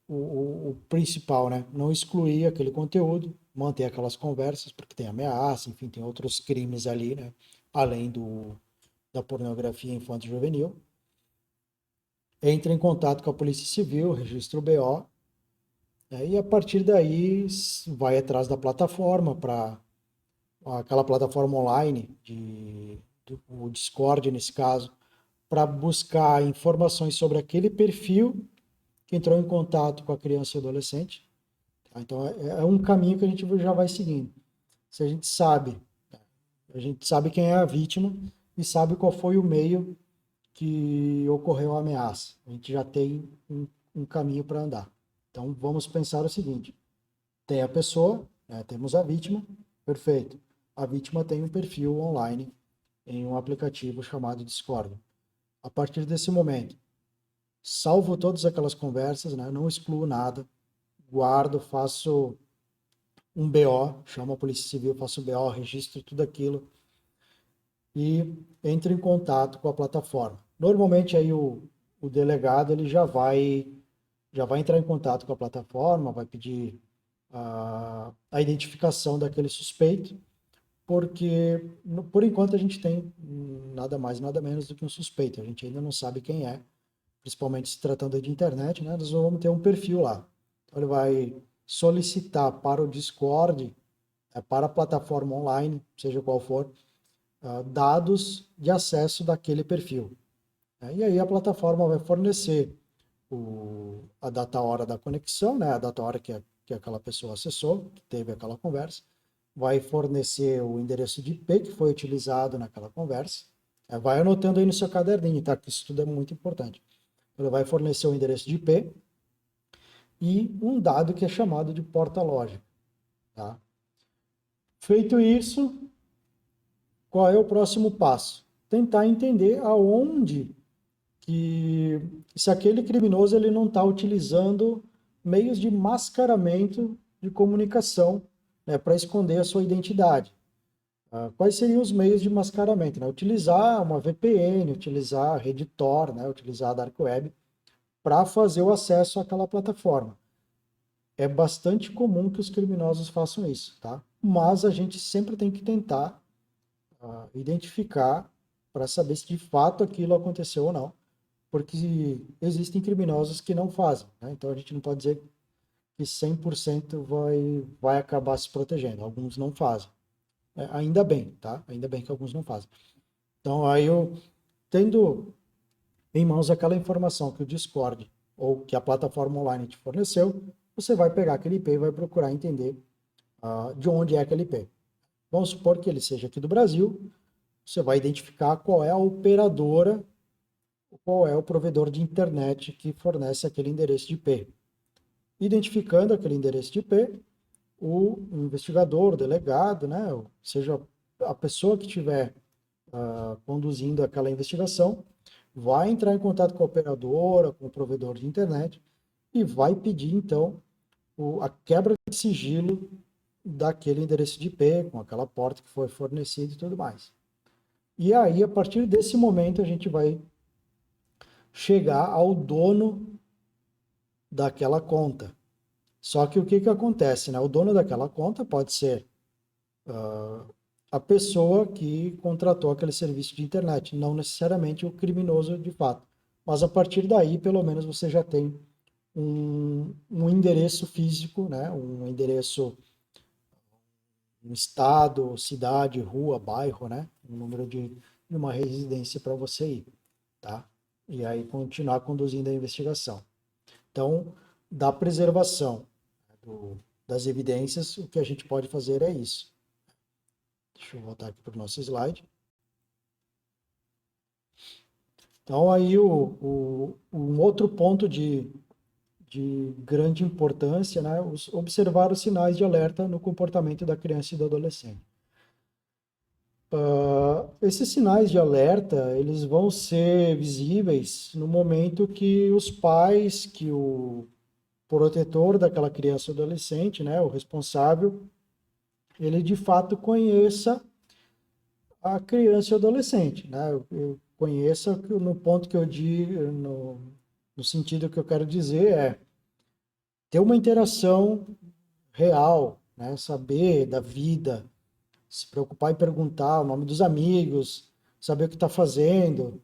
Speaker 1: o principal, né? Não excluir aquele conteúdo, manter aquelas conversas, porque tem ameaça, enfim, tem outros crimes ali, né? Além da pornografia infanto-juvenil. Entra em contato com a Polícia Civil, registra o BO, né? E a partir daí vai atrás da plataforma para aquela plataforma online o Discord nesse caso, para buscar informações sobre aquele perfil que entrou em contato com a criança e adolescente. Tá? Então é um caminho que a gente já vai seguindo. Se a gente sabe quem é a vítima e sabe qual foi o meio que ocorreu a ameaça. A gente já tem um caminho para andar. Então, vamos pensar o seguinte: tem a pessoa, né, temos a vítima, perfeito. A vítima tem um perfil online em um aplicativo chamado Discord. A partir desse momento, salvo todas aquelas conversas, né, não excluo nada, guardo, faço um BO, chamo a Polícia Civil, faço um BO, registro tudo aquilo e entro em contato com a plataforma. Normalmente aí o delegado ele já vai entrar em contato com a plataforma, vai pedir a identificação daquele suspeito, porque por enquanto a gente tem nada mais, nada menos do que um suspeito. A gente ainda não sabe quem é, principalmente se tratando de internet, né? Nós vamos ter um perfil lá. Então ele vai solicitar para o Discord, para a plataforma online, seja qual for, dados de acesso daquele perfil. E aí a plataforma vai fornecer a data hora da conexão, né? A data hora que aquela pessoa acessou, que teve aquela conversa, vai fornecer o endereço de IP que foi utilizado naquela conversa. Vai anotando aí no seu caderninho, tá? Que isso tudo é muito importante. Ele vai fornecer o endereço de IP e um dado que é chamado de porta-lógica, tá? Feito isso, qual é o próximo passo? Tentar entender aonde que se aquele criminoso ele não está utilizando meios de mascaramento de comunicação, né, para esconder a sua identidade. Quais seriam os meios de mascaramento? Né? Utilizar uma VPN, utilizar a rede Tor, né, utilizar a Dark Web para fazer o acesso àquela plataforma. É bastante comum que os criminosos façam isso, tá? Mas a gente sempre tem que tentar identificar para saber se de fato aquilo aconteceu ou não, porque existem criminosos que não fazem, né? Então a gente não pode dizer que 100% vai acabar se protegendo. Alguns não fazem. Ainda bem, tá? Ainda bem que alguns não fazem. Então aí eu, tendo em mãos aquela informação que o Discord ou que a plataforma online te forneceu, você vai pegar aquele IP e vai procurar entender de onde é aquele IP. Vamos supor que ele seja aqui do Brasil, você vai identificar qual é a operadora, qual é o provedor de internet que fornece aquele endereço de IP. Identificando aquele endereço de IP, o investigador, o delegado, né, ou seja, a pessoa que estiver conduzindo aquela investigação, vai entrar em contato com a operadora, com o provedor de internet e vai pedir, então, a quebra de sigilo daquele endereço de IP, com aquela porta que foi fornecida e tudo mais. E aí, a partir desse momento, a gente vai chegar ao dono daquela conta. Só que o que acontece, né? O dono daquela conta pode ser a pessoa que contratou aquele serviço de internet, não necessariamente o criminoso de fato. Mas a partir daí, pelo menos você já tem um endereço físico, né? Um endereço, um estado, cidade, rua, bairro, né? Um número de uma residência para você ir, tá? E aí continuar conduzindo a investigação. Então, da preservação das evidências, o que a gente pode fazer é isso. Deixa eu voltar aqui para o nosso slide. Então, aí um outro ponto de grande importância, né, observar os sinais de alerta no comportamento da criança e do adolescente. Esses sinais de alerta, eles vão ser visíveis no momento que os pais, que o protetor daquela criança ou adolescente, né, o responsável, ele de fato conheça a criança e o adolescente, né? Eu conheça no ponto que eu digo, no sentido que eu quero dizer é ter uma interação real, né? Saber da vida, se preocupar em perguntar o nome dos amigos, saber o que está fazendo,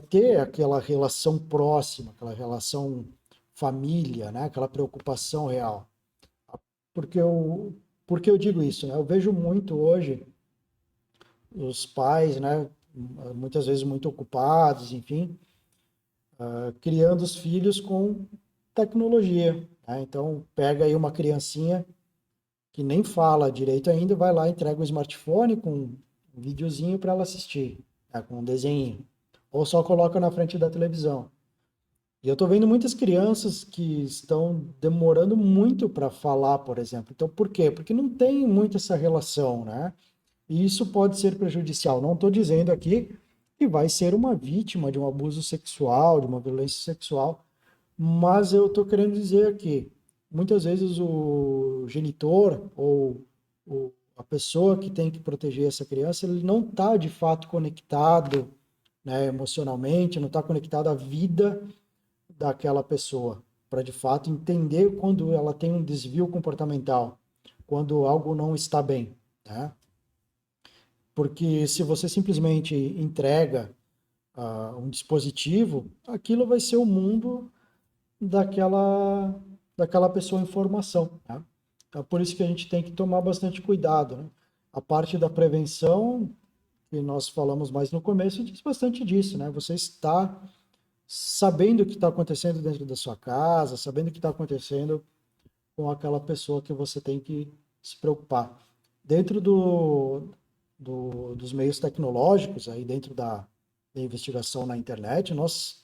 Speaker 1: ter aquela relação próxima, aquela relação família, né? Aquela preocupação real. Porque porque eu digo isso, né? Eu vejo muito hoje os pais, né? Muitas vezes muito ocupados, enfim, criando os filhos com tecnologia, né? Então, pega aí uma criancinha que nem fala direito ainda, vai lá, entrega o smartphone com um videozinho para ela assistir, né? Com um desenho. ou só coloca na frente da televisão. E eu estou vendo muitas crianças que estão demorando muito para falar, por exemplo. Então, por quê? Porque não tem muito essa relação, né? E isso pode ser prejudicial. Não estou dizendo aqui que vai ser uma vítima de um abuso sexual, de uma violência sexual, mas eu estou querendo dizer que muitas vezes o genitor ou a pessoa que tem que proteger essa criança, ele não está de fato conectado, né, emocionalmente, não está conectado à vida daquela pessoa, para de fato entender quando ela tem um desvio comportamental, quando algo não está bem, né? Porque se você simplesmente entrega um dispositivo, aquilo vai ser o mundo daquela, daquela pessoa em formação, né? Então, por isso que a gente tem que tomar bastante cuidado, né? A parte da prevenção, que nós falamos mais no começo, diz bastante disso, né? Você está sabendo o que está acontecendo dentro da sua casa, sabendo o que está acontecendo com aquela pessoa que você tem que se preocupar. Dentro dos meios tecnológicos, aí dentro da investigação na internet, nós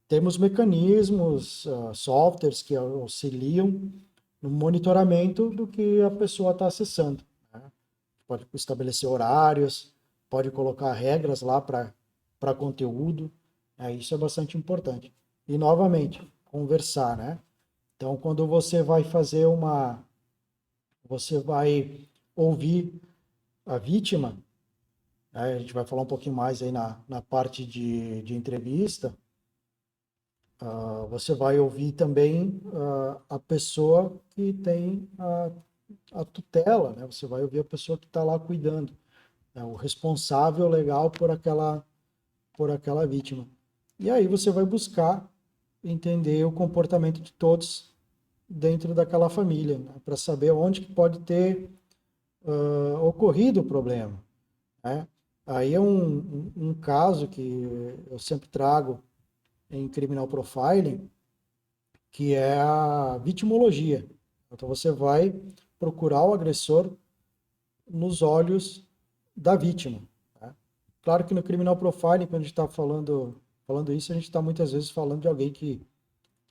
Speaker 1: temos mecanismos, softwares que auxiliam no monitoramento do que a pessoa está acessando, né? Pode estabelecer horários, pode colocar regras lá para conteúdo, isso é bastante importante. E, novamente, conversar, né? Então, quando você vai fazer você vai ouvir a vítima, né? A gente vai falar um pouquinho mais aí na parte de entrevista. Você vai ouvir também a pessoa que tem a tutela, né? Você vai ouvir a pessoa que está lá cuidando, né? O responsável legal por aquela vítima. E aí você vai buscar entender o comportamento de todos dentro daquela família, né? Para saber onde que pode ter ocorrido o problema, né? Aí é um caso que eu sempre trago em criminal profiling, que é a vitimologia. Então você vai procurar o agressor nos olhos da vítima, né? Claro que no criminal profiling, quando a gente está falando isso, a gente está muitas vezes falando de alguém que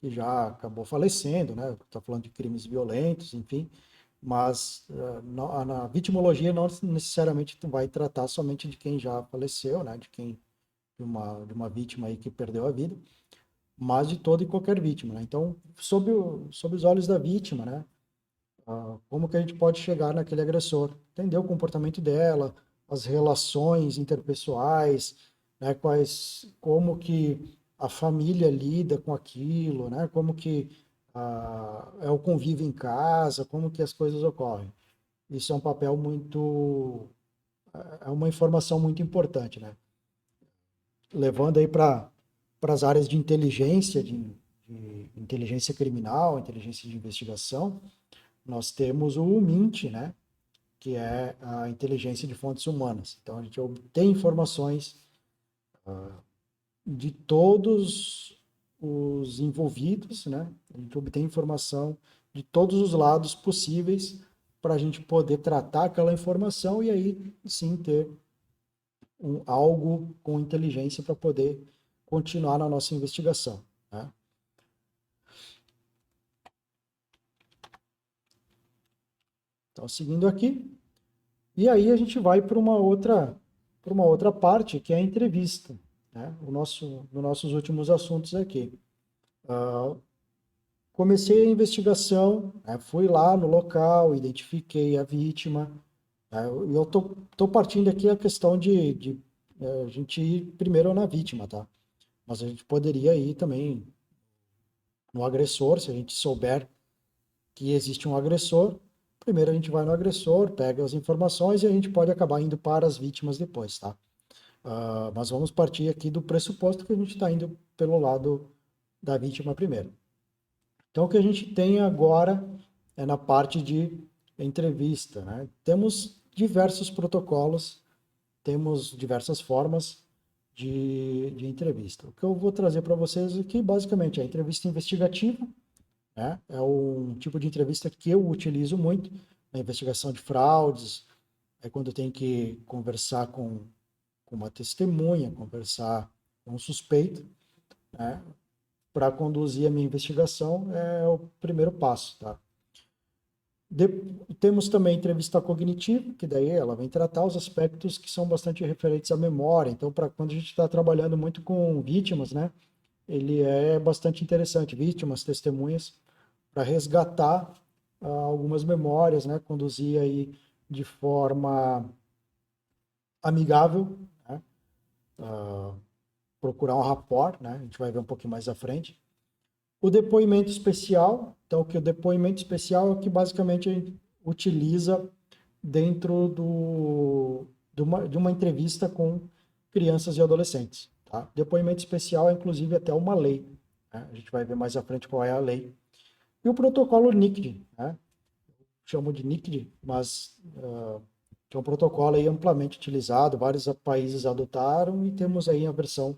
Speaker 1: já acabou falecendo, né? Está falando de crimes violentos, enfim, mas na vitimologia não necessariamente tu vai tratar somente de quem já faleceu, né? De uma vítima aí que perdeu a vida, mas de toda e qualquer vítima, né? Então, sob os olhos da vítima, né? Como que a gente pode chegar naquele agressor? Entender o comportamento dela, as relações interpessoais, né? Como que a família lida com aquilo, né? Como que é o convívio em casa, como que as coisas ocorrem. Isso é um papel é uma informação muito importante, né? Levando aí para as áreas de inteligência, de inteligência criminal, inteligência de investigação, nós temos o MINT, né? Que é a inteligência de fontes humanas. Então, a gente obtém informações de todos os envolvidos, né? A gente obtém informação de todos os lados possíveis para a gente poder tratar aquela informação e aí sim ter algo com inteligência para poder continuar na nossa investigação, né? Então, seguindo aqui, e aí a gente vai para uma outra parte, que é a entrevista, né? Nos nossos últimos assuntos aqui. Comecei a investigação, né? Fui lá no local, identifiquei a vítima, né? Eu tô partindo aqui a questão de a gente ir primeiro na vítima, tá? Mas a gente poderia ir também no agressor, se a gente souber que existe um agressor. Primeiro a gente vai no agressor, pega as informações e a gente pode acabar indo para as vítimas depois, tá? Mas vamos partir aqui do pressuposto que a gente está indo pelo lado da vítima primeiro. Então, o que a gente tem agora é na parte de entrevista, né? Temos diversos protocolos, temos diversas formas de entrevista. O que eu vou trazer para vocês aqui, basicamente, é a entrevista investigativa, né? É um tipo de entrevista que eu utilizo muito na investigação de fraudes, é quando tem que conversar com uma testemunha, conversar um suspeito, né, para conduzir a minha investigação é o primeiro passo, tá? De, temos também a entrevista cognitiva, que daí ela vem tratar os aspectos que são bastante referentes à memória. Então, para quando a gente está trabalhando muito com vítimas, né, ele é bastante interessante, vítimas, testemunhas, para resgatar algumas memórias, né, conduzir aí de forma amigável, né, procurar um rapport, né, a gente vai ver um pouquinho mais à frente. O depoimento especial, então que o depoimento especial é o que basicamente a gente utiliza dentro de uma entrevista com crianças e adolescentes. Tá? Depoimento especial é inclusive até uma lei. Né? A gente vai ver mais à frente qual é a lei. E o protocolo NICD, né? Chamo de NICD, mas que é um protocolo aí amplamente utilizado, vários países adotaram e temos aí a versão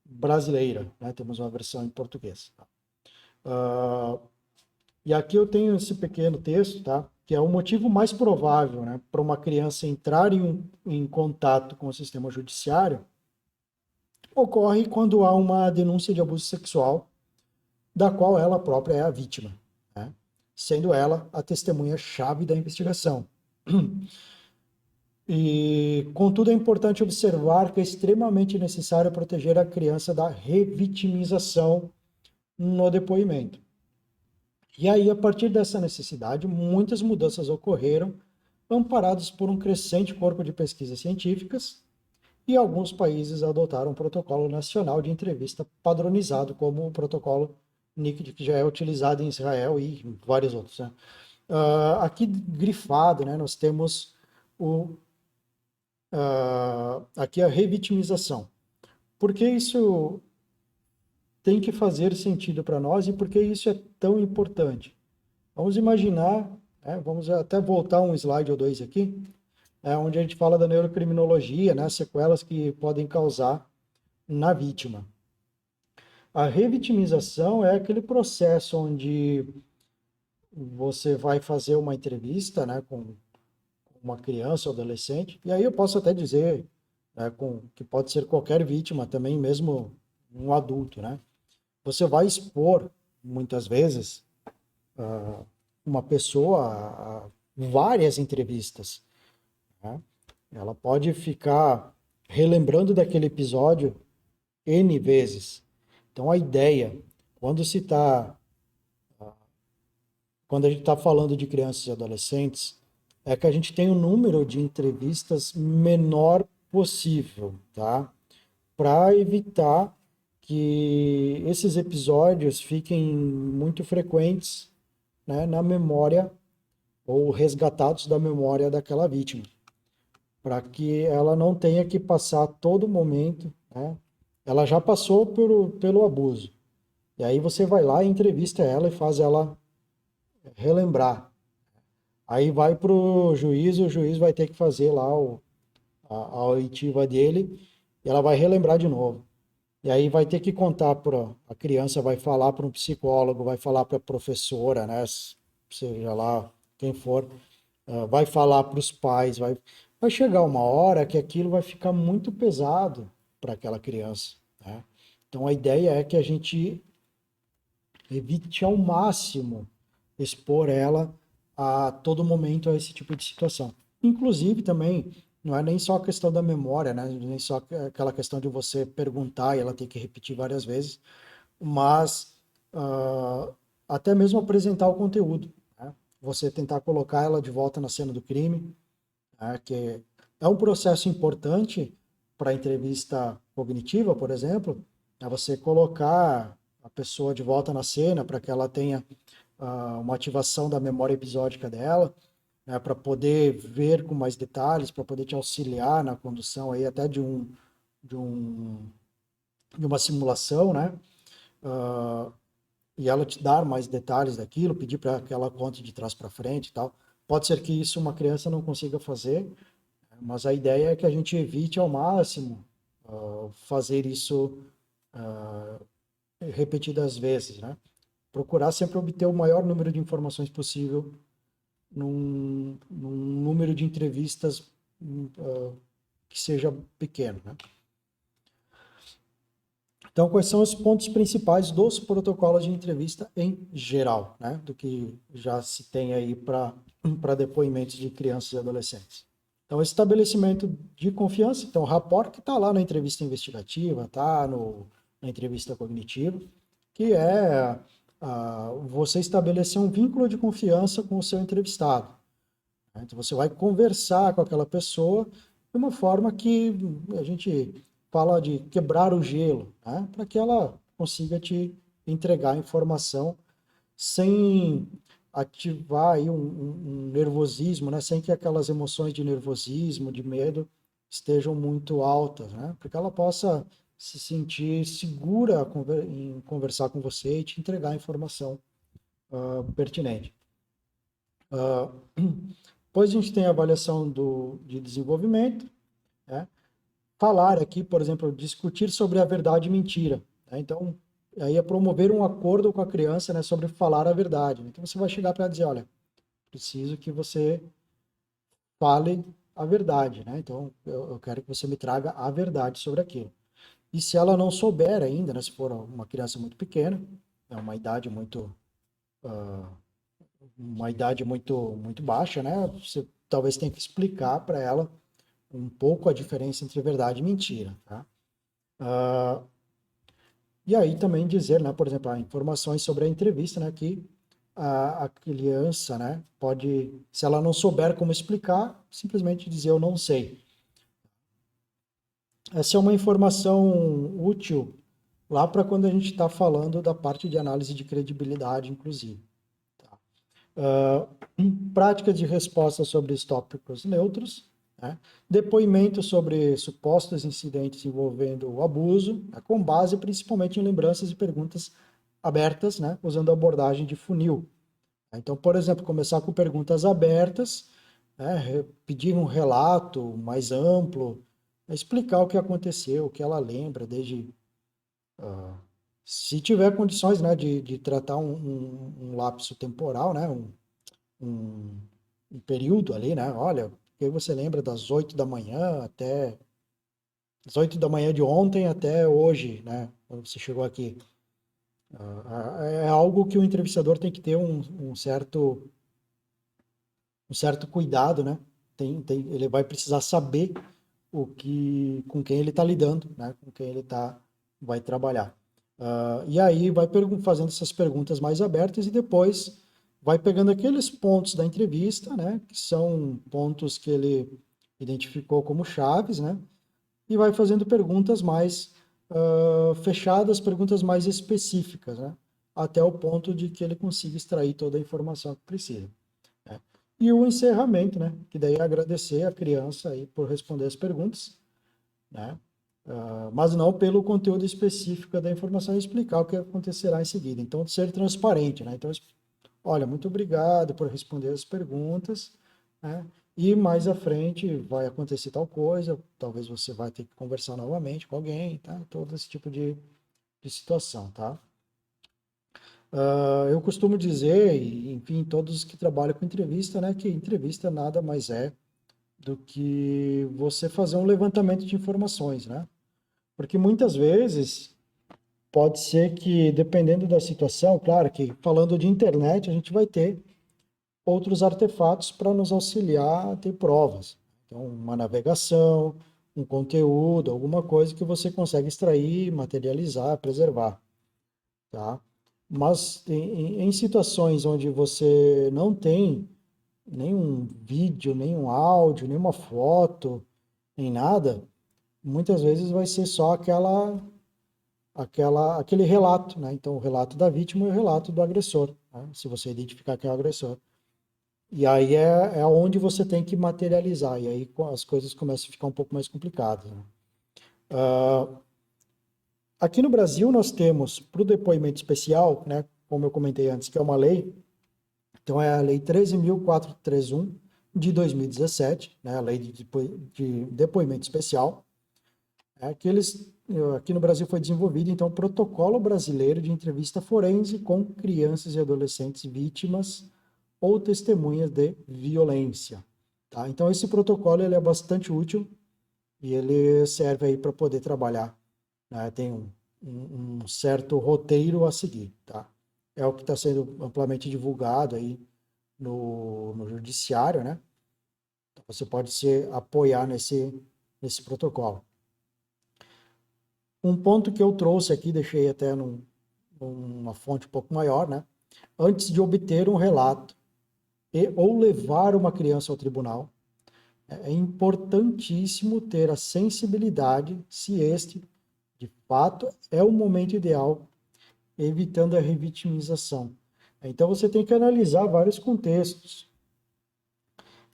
Speaker 1: brasileira, né? Temos uma versão em português. Tá? E aqui eu tenho esse pequeno texto, tá? Que é o motivo mais provável, né, para uma criança entrar em contato com o sistema judiciário, ocorre quando há uma denúncia de abuso sexual, da qual ela própria é a vítima, né? Sendo ela a testemunha-chave da investigação. E, contudo, é importante observar que é extremamente necessário proteger a criança da revitimização no depoimento. E aí, a partir dessa necessidade, muitas mudanças ocorreram, amparadas por um crescente corpo de pesquisas científicas, e alguns países adotaram um protocolo nacional de entrevista padronizado, como o protocolo NICD, que já é utilizado em Israel e em vários outros. Né? Aqui grifado, né, nós temos aqui a revitimização. Por que isso tem que fazer sentido para nós e por que isso é tão importante? Vamos imaginar, né, vamos até voltar um slide ou dois aqui, onde a gente fala da neurocriminologia, né, sequelas que podem causar na vítima. A revitimização é aquele processo onde você vai fazer uma entrevista, né, com uma criança ou adolescente, e aí eu posso até dizer, né, que pode ser qualquer vítima também, mesmo um adulto, né? Você vai expor, muitas vezes, uma pessoa a várias entrevistas, né? Ela pode ficar relembrando daquele episódio N vezes. Então, a ideia, quando se está, quando a gente está falando de crianças e adolescentes, é que a gente tem o número de entrevistas menor possível, tá? Para evitar que esses episódios fiquem muito frequentes, né, na memória ou resgatados da memória daquela vítima, para que ela não tenha que passar todo momento, né? Ela já passou pelo abuso. E aí você vai lá e entrevista ela e faz ela relembrar. Aí vai para o juiz vai ter que fazer lá a oitiva dele e ela vai relembrar de novo. E aí vai ter que contar para a criança, vai falar para um psicólogo, vai falar para a professora, né? Seja lá quem for, vai falar para os pais, vai chegar uma hora que aquilo vai ficar muito pesado para aquela criança, né? Então a ideia é que a gente evite ao máximo expor ela a todo momento a esse tipo de situação. Inclusive também, não é nem só a questão da memória, né? Nem só aquela questão de você perguntar e ela ter que repetir várias vezes, mas até mesmo apresentar o conteúdo, né? Você tentar colocar ela de volta na cena do crime, né? Que é um processo importante para a entrevista cognitiva, por exemplo, é você colocar a pessoa de volta na cena para que ela tenha uma ativação da memória episódica dela, né, para poder ver com mais detalhes, para poder te auxiliar na condução aí até de, um, de uma simulação, né? E ela te dar mais detalhes daquilo, pedir para que ela conte de trás para frente e tal. Pode ser que isso uma criança não consiga fazer, mas a ideia é que a gente evite ao máximo fazer isso repetidas vezes, né? Procurar sempre obter o maior número de informações possível num número de entrevistas que seja pequeno, né? Então, quais são os pontos principais dos protocolos de entrevista em geral, né? Do que já se tem aí para depoimentos de crianças e adolescentes. Então, estabelecimento de confiança, então, rapport que está lá na entrevista investigativa, está na entrevista cognitiva, que é você estabelecer um vínculo de confiança com o seu entrevistado. Né? Então, você vai conversar com aquela pessoa de uma forma que a gente fala de quebrar o gelo, né? Para que ela consiga te entregar informação sem ativar aí um nervosismo, né? Sem que aquelas emoções de nervosismo, de medo estejam muito altas, né? Para que ela possa se sentir segura em conversar com você e te entregar a informação pertinente. Depois a gente tem a avaliação de desenvolvimento, né? Falar aqui, por exemplo, discutir sobre a verdade e mentira, né? Então, aí é promover um acordo com a criança, né, sobre falar a verdade. Então, você vai chegar para dizer, olha, preciso que você fale a verdade, né? Então, eu quero que você me traga a verdade sobre aquilo. E se ela não souber ainda, né, se for uma criança muito pequena, é uma idade muito baixa, né? Você talvez tenha que explicar para ela um pouco a diferença entre verdade e mentira, tá? E aí também dizer, né, por exemplo, informações sobre a entrevista, né, que a criança, né, pode, se ela não souber como explicar, simplesmente dizer eu não sei. Essa é uma informação útil lá para quando a gente está falando da parte de análise de credibilidade, inclusive. Tá? Prática de resposta sobre os tópicos neutros, né? Depoimento sobre supostos incidentes envolvendo o abuso, né? Com base principalmente em lembranças e perguntas abertas, né? Usando a abordagem de funil. Então, por exemplo, começar com perguntas abertas, né? Pedir um relato mais amplo, explicar o que aconteceu, o que ela lembra, desde se tiver condições, né, de tratar um lapso temporal, né, um, um período ali, né? Olha, porque você lembra das 8 da manhã até as 8 da manhã de ontem até hoje, né? Quando você chegou aqui. É algo que o entrevistador tem que ter um certo cuidado, né? Ele vai precisar saber com quem ele está lidando, né? Com quem vai trabalhar. E aí vai fazendo essas perguntas mais abertas e depois vai pegando aqueles pontos da entrevista, né? Que são pontos que ele identificou como chaves, né? E vai fazendo perguntas mais fechadas, perguntas mais específicas, né? Até o ponto de que ele consiga extrair toda a informação que precisa. Né? E o encerramento, né? Que daí é agradecer a criança aí por responder as perguntas, né? Mas não pelo conteúdo específico da informação e explicar o que acontecerá em seguida. Então, ser transparente, né? Então, olha, muito obrigado por responder as perguntas, né? E mais à frente vai acontecer tal coisa, talvez você vai ter que conversar novamente com alguém, tá? Todo esse tipo de situação, tá? Eu costumo dizer, e, enfim, todos que trabalham com entrevista, né, que entrevista nada mais é do que você fazer um levantamento de informações, né? Porque muitas vezes pode ser que, dependendo da situação, claro que falando de internet, a gente vai ter outros artefatos para nos auxiliar a ter provas. Então, uma navegação, um conteúdo, alguma coisa que você consegue extrair, materializar, preservar, tá? Mas em situações onde você não tem nenhum vídeo, nenhum áudio, nenhuma foto, nem nada, muitas vezes vai ser só aquele relato, né? Então, o relato da vítima e o relato do agressor, né? Se você identificar quem é o agressor. E aí é onde você tem que materializar, e aí as coisas começam a ficar um pouco mais complicadas, né? Aqui no Brasil nós temos, para o depoimento especial, né, como eu comentei antes, que é uma lei, então é a Lei 13.431 de 2017, né, a Lei de Depoimento Especial, aqui no Brasil foi desenvolvido, então, o Protocolo Brasileiro de Entrevista Forense com Crianças e Adolescentes Vítimas ou Testemunhas de Violência. Tá? Então, esse protocolo ele é bastante útil e ele serve aí para poder trabalhar, né? Tem um certo roteiro a seguir, tá? É o que está sendo amplamente divulgado aí no judiciário, né? Então, você pode se apoiar nesse protocolo. Um ponto que eu trouxe aqui, deixei até numa fonte um pouco maior, né? Antes de obter um relato ou levar uma criança ao tribunal, é importantíssimo ter a sensibilidade se este, de fato, é o momento ideal, evitando a revitimização. Então você tem que analisar vários contextos,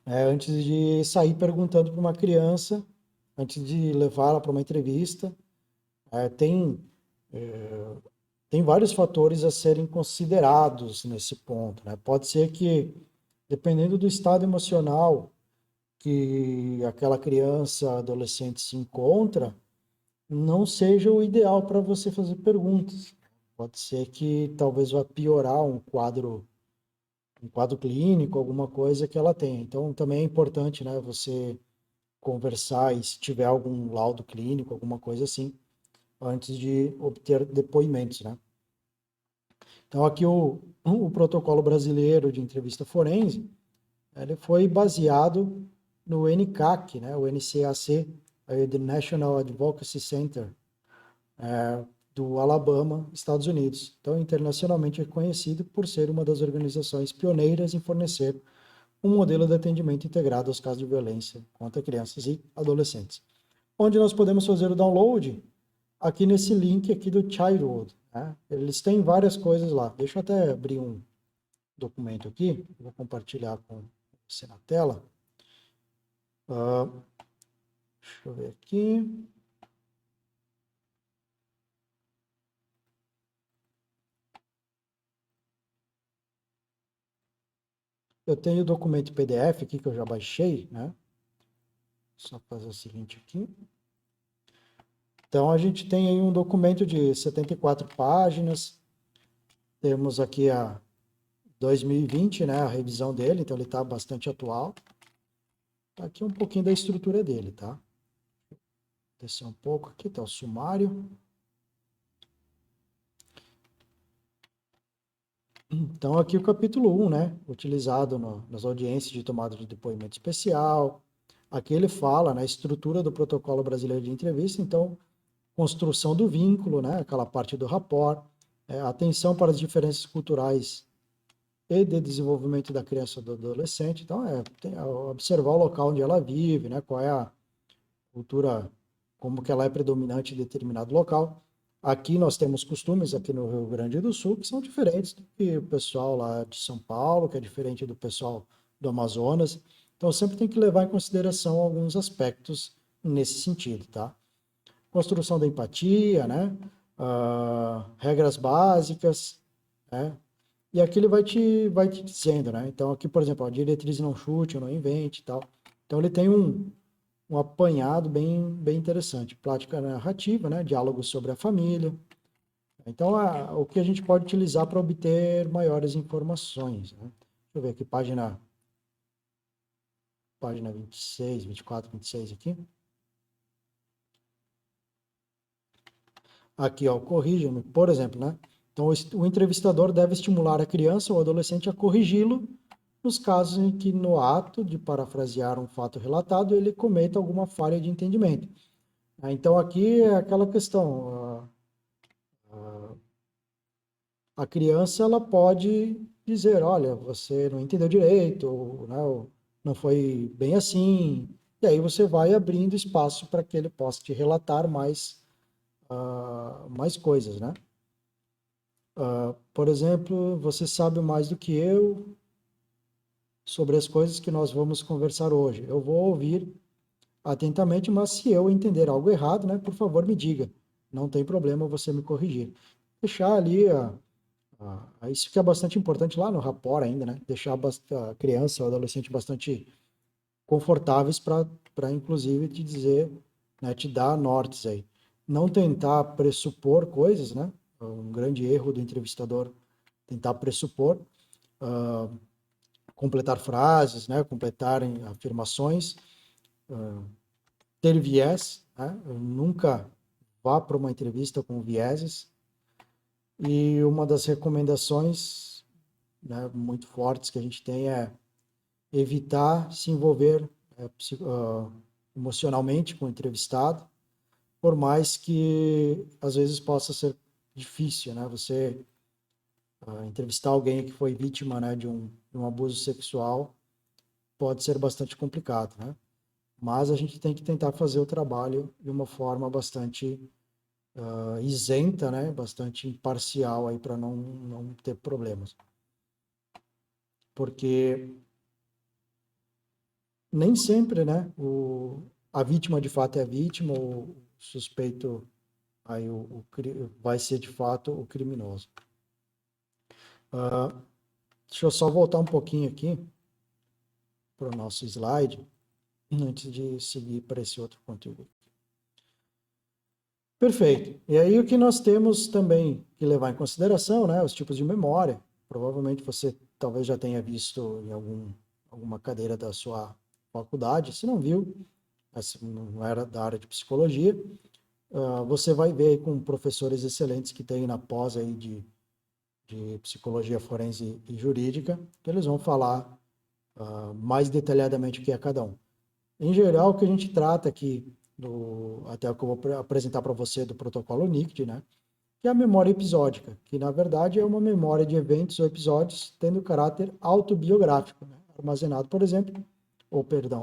Speaker 1: né, antes de sair perguntando para uma criança, antes de levá-la para uma entrevista. É, tem vários fatores a serem considerados nesse ponto, né? Pode ser que, dependendo do estado emocional que aquela criança, adolescente se encontra, não seja o ideal para você fazer perguntas. Pode ser que talvez vá piorar um quadro clínico, alguma coisa que ela tenha. Então, também é importante, né, você conversar e se tiver algum laudo clínico, alguma coisa assim, antes de obter depoimentos, né? Então, aqui o protocolo brasileiro de entrevista forense, ele foi baseado no NCAC, né, o NCAC, the National Advocacy Center, do Alabama, Estados Unidos. Então, internacionalmente reconhecido por ser uma das organizações pioneiras em fornecer um modelo de atendimento integrado aos casos de violência contra crianças e adolescentes. Onde nós podemos fazer o download? Aqui nesse link aqui do Childhood. Né? Eles têm várias coisas lá. Deixa eu até abrir um documento aqui, vou compartilhar com você na tela. Deixa eu ver aqui. Eu tenho o documento PDF aqui que eu já baixei, né? Só fazer o seguinte aqui. Então, a gente tem aí um documento de 74 páginas. Temos aqui a 2020, né? A revisão dele, então ele está bastante atual. Aqui um pouquinho da estrutura dele, tá? Descer um pouco aqui, tá o sumário. Então, aqui o capítulo 1, né? Utilizado nas audiências de tomada de depoimento especial. Aqui ele fala na estrutura do protocolo brasileiro de entrevista, então, construção do vínculo, né? Aquela parte do rapport, atenção para as diferenças culturais e de desenvolvimento da criança e do adolescente. Então, observar o local onde ela vive, né? Qual é a cultura, como que ela é predominante em determinado local. Aqui nós temos costumes aqui no Rio Grande do Sul que são diferentes do que o pessoal lá de São Paulo, que é diferente do pessoal do Amazonas. Então sempre tem que levar em consideração alguns aspectos nesse sentido, tá? Construção da empatia, né? Regras básicas, né? E aqui ele vai te dizendo, né? Então aqui, por exemplo, a diretriz não chute, não invente e tal. Então ele tem um apanhado bem interessante. Prática narrativa, né? Diálogos sobre a família. Então, o que a gente pode utilizar para obter maiores informações, né? Deixa eu ver aqui, página 26, 24, 26 aqui. Aqui, ó, corrija-me, por exemplo, né? Então, o entrevistador deve estimular a criança ou adolescente a corrigi-lo nos casos em que, no ato de parafrasear um fato relatado, ele cometa alguma falha de entendimento. Então, aqui é aquela questão, a criança ela pode dizer, olha, você não entendeu direito, ou, né, ou não foi bem assim, e aí você vai abrindo espaço para que ele possa te relatar mais coisas, né? Por exemplo, você sabe mais do que eu sobre as coisas que nós vamos conversar hoje. Eu vou ouvir atentamente, mas se eu entender algo errado, né, por favor, me diga. Não tem problema você me corrigir. Deixar ali isso que é bastante importante lá no rapport ainda, né? Deixar a criança ou adolescente bastante confortáveis para inclusive te dizer, né, te dar nortes aí. Não tentar pressupor coisas, né? Um grande erro do entrevistador tentar pressupor, completar frases, né? Completar afirmações, ter viés, né? Nunca vá para uma entrevista com vieses. E uma das recomendações, né, muito fortes que a gente tem é evitar se envolver emocionalmente com o entrevistado, por mais que às vezes possa ser difícil, né? Você entrevistar alguém que foi vítima, né, de um abuso sexual pode ser bastante complicado, né? Mas a gente tem que tentar fazer o trabalho de uma forma bastante isenta, né? Bastante imparcial aí para não ter problemas. Porque nem sempre, né, a vítima de fato é a vítima, o suspeito aí vai ser de fato o criminoso. Deixa eu só voltar um pouquinho aqui para o nosso slide, antes de seguir para esse outro conteúdo. Perfeito. E aí o que nós temos também que levar em consideração, né, os tipos de memória. Provavelmente você talvez já tenha visto em alguma cadeira da sua faculdade. Se não viu, não era da área de psicologia, você vai ver aí com professores excelentes que tem na pós aí de psicologia forense e jurídica, que eles vão falar mais detalhadamente o que é cada um. Em geral, o que a gente trata aqui, até o que eu vou apresentar para você do protocolo NICD, né? Que é a memória episódica, que na verdade é uma memória de eventos ou episódios tendo caráter autobiográfico, né? Armazenado, por exemplo,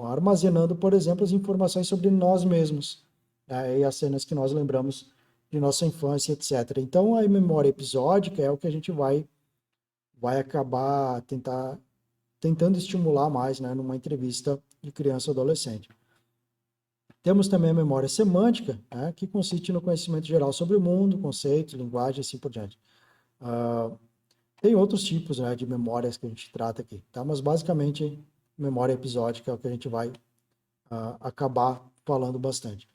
Speaker 1: armazenando, por exemplo, as informações sobre nós mesmos, né? E as cenas que nós lembramos de nossa infância, etc. Então, a memória episódica é o que a gente vai acabar tentando estimular mais, né, numa entrevista de criança ou adolescente. Temos também a memória semântica, né, que consiste no conhecimento geral sobre o mundo, conceitos, linguagem e assim por diante. Tem outros tipos, né, de memórias que a gente trata aqui, tá? Mas basicamente memória episódica é o que a gente vai acabar falando bastante.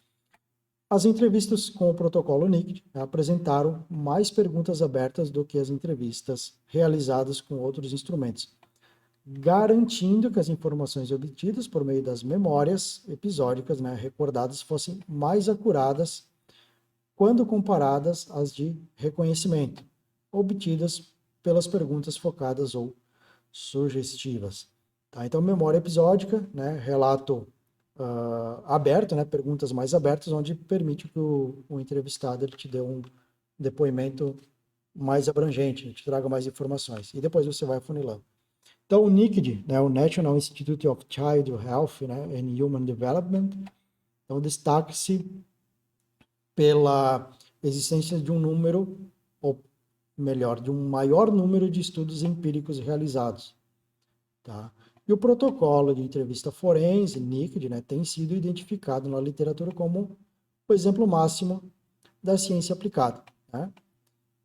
Speaker 1: As entrevistas com o protocolo NICD apresentaram mais perguntas abertas do que as entrevistas realizadas com outros instrumentos, garantindo que as informações obtidas por meio das memórias episódicas, né, recordadas, fossem mais acuradas quando comparadas às de reconhecimento, obtidas pelas perguntas focadas ou sugestivas. Tá? Então, memória episódica, né, relato aberto, né, perguntas mais abertas, onde permite que o entrevistado ele te dê um depoimento mais abrangente, te traga mais informações. E depois você vai afunilando. Então, o NICD, né, o National Institute of Child Health, né, and Human Development, então destaca-se pela existência de um número, ou melhor, de um maior número de estudos empíricos realizados. Tá? E o protocolo de entrevista forense, NICD, né, tem sido identificado na literatura como o exemplo máximo da ciência aplicada. Né?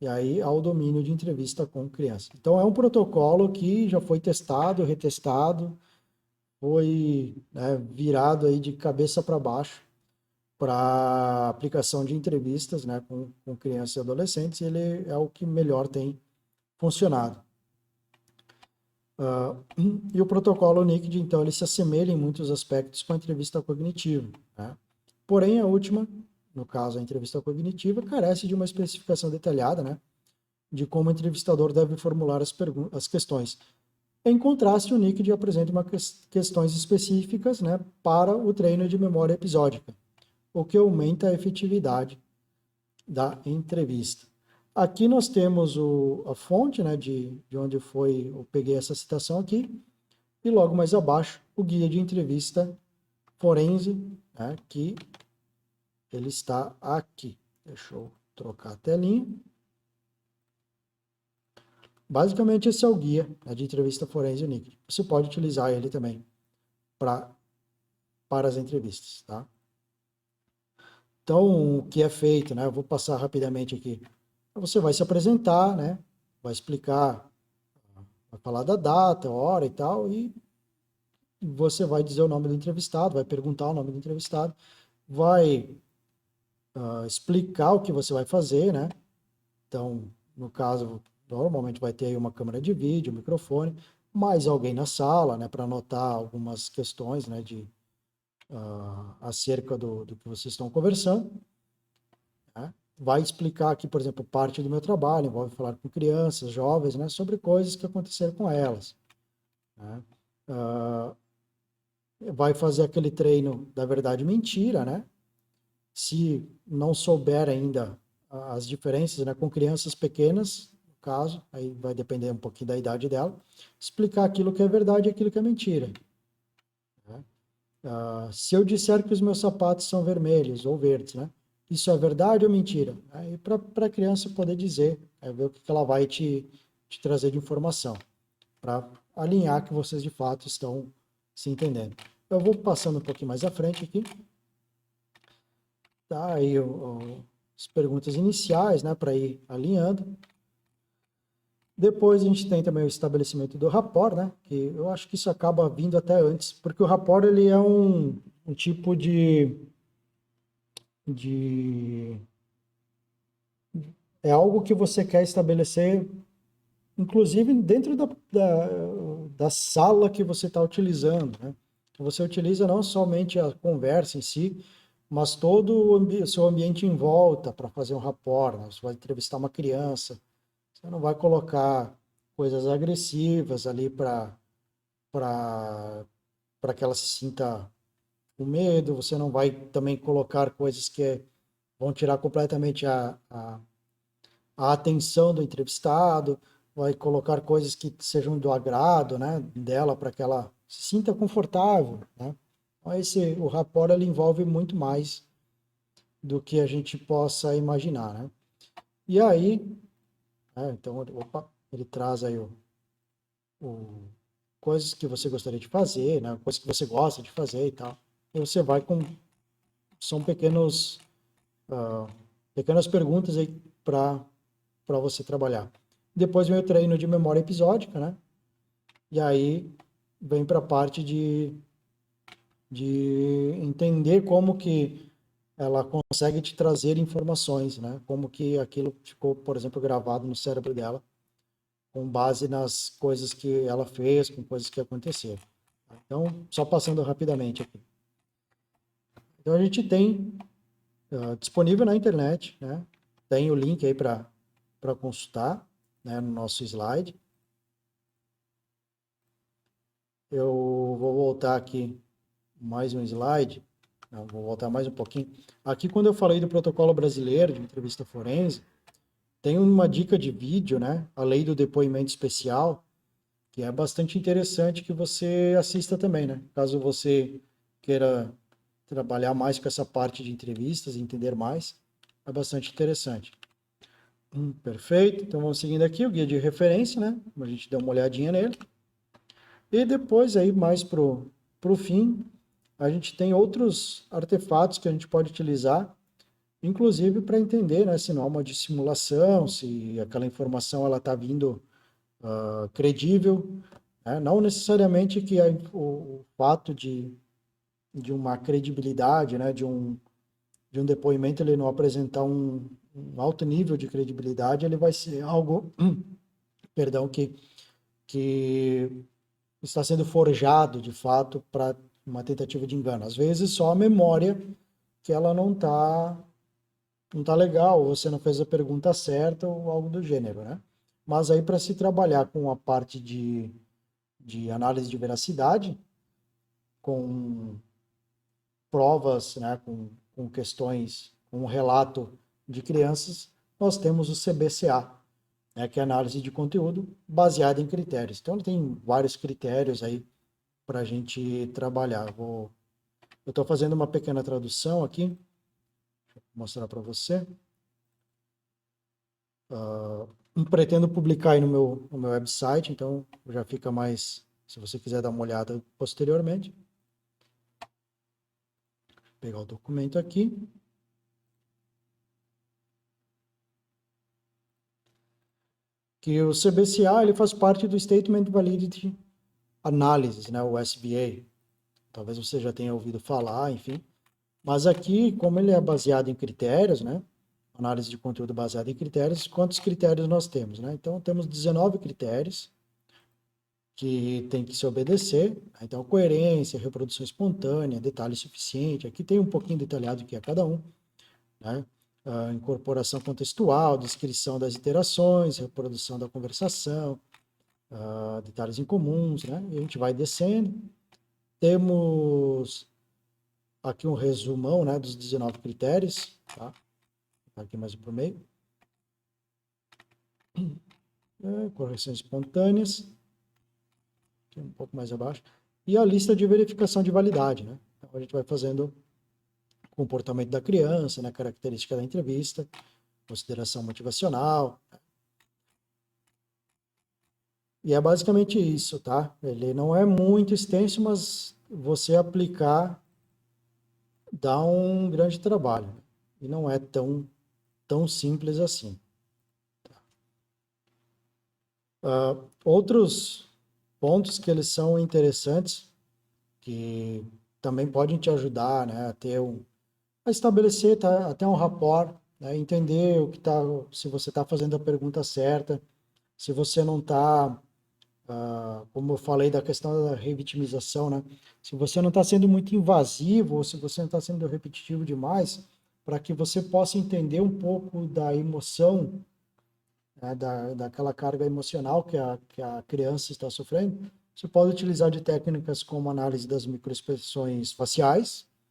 Speaker 1: E aí ao domínio de entrevista com criança. Então é um protocolo que já foi testado, retestado, foi, né, virado aí de cabeça para baixo para aplicação de entrevistas, né, com crianças e adolescentes, e ele é o que melhor tem funcionado. E o protocolo NICD, então, ele se assemelha em muitos aspectos com a entrevista cognitiva. Né? Porém, a última, no caso a entrevista cognitiva, carece de uma especificação detalhada, né, de como o entrevistador deve formular as questões. Em contraste, o NICD apresenta questões específicas, né, para o treino de memória episódica, o que aumenta a efetividade da entrevista. Aqui nós temos a fonte, né, de onde eu peguei essa citação aqui, e logo mais abaixo o guia de entrevista forense, né, que ele está aqui. Deixa eu trocar a telinha. Basicamente esse é o guia, né, de entrevista forense NICD. Você pode utilizar ele também para as entrevistas, tá? Então, o que é feito, né? Eu vou passar rapidamente aqui. Você vai se apresentar, né? Vai explicar, vai falar da data, hora e tal, e você vai dizer o nome do entrevistado, vai perguntar o nome do entrevistado, vai explicar o que você vai fazer, né? Então, no caso, normalmente vai ter aí uma câmera de vídeo, um microfone, mais alguém na sala, né, para anotar algumas questões, né, acerca do que vocês estão conversando. vai explicar aqui, por exemplo, parte do meu trabalho, envolve falar com crianças, jovens, né, sobre coisas que aconteceram com elas, né? Ah, vai fazer aquele treino da verdade e mentira, né? Se não souber ainda as diferenças, né, com crianças pequenas, no caso, aí vai depender um pouquinho da idade dela, explicar aquilo que é verdade e aquilo que é mentira, né? Se eu disser que os meus sapatos são vermelhos ou verdes, né? Isso é verdade ou mentira? Aí para a criança poder dizer, ver o que ela vai te trazer de informação, para alinhar que vocês de fato estão se entendendo. Eu vou passando um pouquinho mais à frente aqui, tá? Aí as perguntas iniciais, né, para ir alinhando. Depois a gente tem também o estabelecimento do rapport, né? Que eu acho que isso acaba vindo até antes, porque o rapport ele é um tipo de é algo que você quer estabelecer, inclusive dentro da sala que você está utilizando, né? Você utiliza não somente a conversa em si, mas todo o seu ambiente em volta para fazer um rapport, né? Você vai entrevistar uma criança, você não vai colocar coisas agressivas ali para que ela se sinta com medo, você não vai também colocar coisas que vão tirar completamente a atenção do entrevistado, vai colocar coisas que sejam do agrado, né, dela para que ela se sinta confortável, né? Então, o rapport ele envolve muito mais do que a gente possa imaginar, né? E aí, então, opa, ele traz aí o coisas que você gostaria de fazer, né? Coisas que você gosta de fazer e tal. E você vai com são pequenas perguntas aí para você trabalhar. Depois vem o treino de memória episódica, né? E aí vem para a parte de entender como que ela consegue te trazer informações, né? Como que aquilo ficou, por exemplo, gravado no cérebro dela, com base nas coisas que ela fez, com coisas que aconteceram. Então, só passando rapidamente aqui. Então, a gente tem disponível na internet, né? Tem o link aí para consultar, né, no nosso slide. Eu vou voltar aqui mais um slide. Não, vou voltar mais um pouquinho. Aqui, quando eu falei do protocolo brasileiro de entrevista forense, tem uma dica de vídeo, né? A lei do depoimento especial, que é bastante interessante que você assista também, né? Caso você queira trabalhar mais com essa parte de entrevistas, entender mais, é bastante interessante. Perfeito. Então vamos seguindo aqui o guia de referência, né? A gente dá uma olhadinha nele. E depois aí mais pro fim, a gente tem outros artefatos que a gente pode utilizar, inclusive para entender, né, se não há uma dissimulação, se aquela informação ela está vindo credível, né? Não necessariamente que o fato de uma credibilidade, né, de um depoimento ele não apresentar um alto nível de credibilidade, ele vai ser algo, perdão, que está sendo forjado de fato para uma tentativa de engano. Às vezes só a memória que ela não tá legal, ou você não fez a pergunta certa ou algo do gênero, né? Mas aí para se trabalhar com a parte de análise de veracidade, com provas, né, com questões, com um relato de crianças, nós temos o CBCA, né, que é análise de conteúdo baseada em critérios. Então, tem vários critérios aí para a gente trabalhar. Eu estou fazendo uma pequena tradução aqui, vou mostrar para você. Pretendo publicar aí no meu website, então já fica mais, se você quiser dar uma olhada posteriormente. Vou pegar o documento aqui. Que o CBCA ele faz parte do Statement Validity Analysis, né, o SVA. Talvez você já tenha ouvido falar, enfim. Mas aqui, como ele é baseado em critérios, né, análise de conteúdo baseada em critérios, quantos critérios nós temos, né? Então, temos 19 critérios que tem que se obedecer. Então, coerência, reprodução espontânea, detalhe suficiente. Aqui tem um pouquinho detalhado que é cada um, né? a incorporação contextual, descrição das interações, reprodução da conversação, detalhes incomuns, né? E a gente vai descendo. Temos aqui um resumão, né, dos 19 critérios, tá? Aqui mais para o meio. Correções espontâneas, aqui um pouco mais abaixo. E a lista de verificação de validade, né? Então, a gente vai fazendo o comportamento da criança, né, característica da entrevista, consideração motivacional. E é basicamente isso, tá? Ele não é muito extenso, mas você aplicar dá um grande trabalho, né? E não é tão simples assim. Outros pontos que eles são interessantes, que também podem te ajudar, né, a estabelecer, tá, até um rapport, né, entender o que tá, se você está fazendo a pergunta certa, se você não está, como eu falei da questão da revitimização, né, se você não está sendo muito invasivo ou se você não está sendo repetitivo demais, para que você possa entender um pouco da emoção, né, daquela carga emocional que a criança está sofrendo, você pode utilizar de técnicas como análise das microexpressões faciais,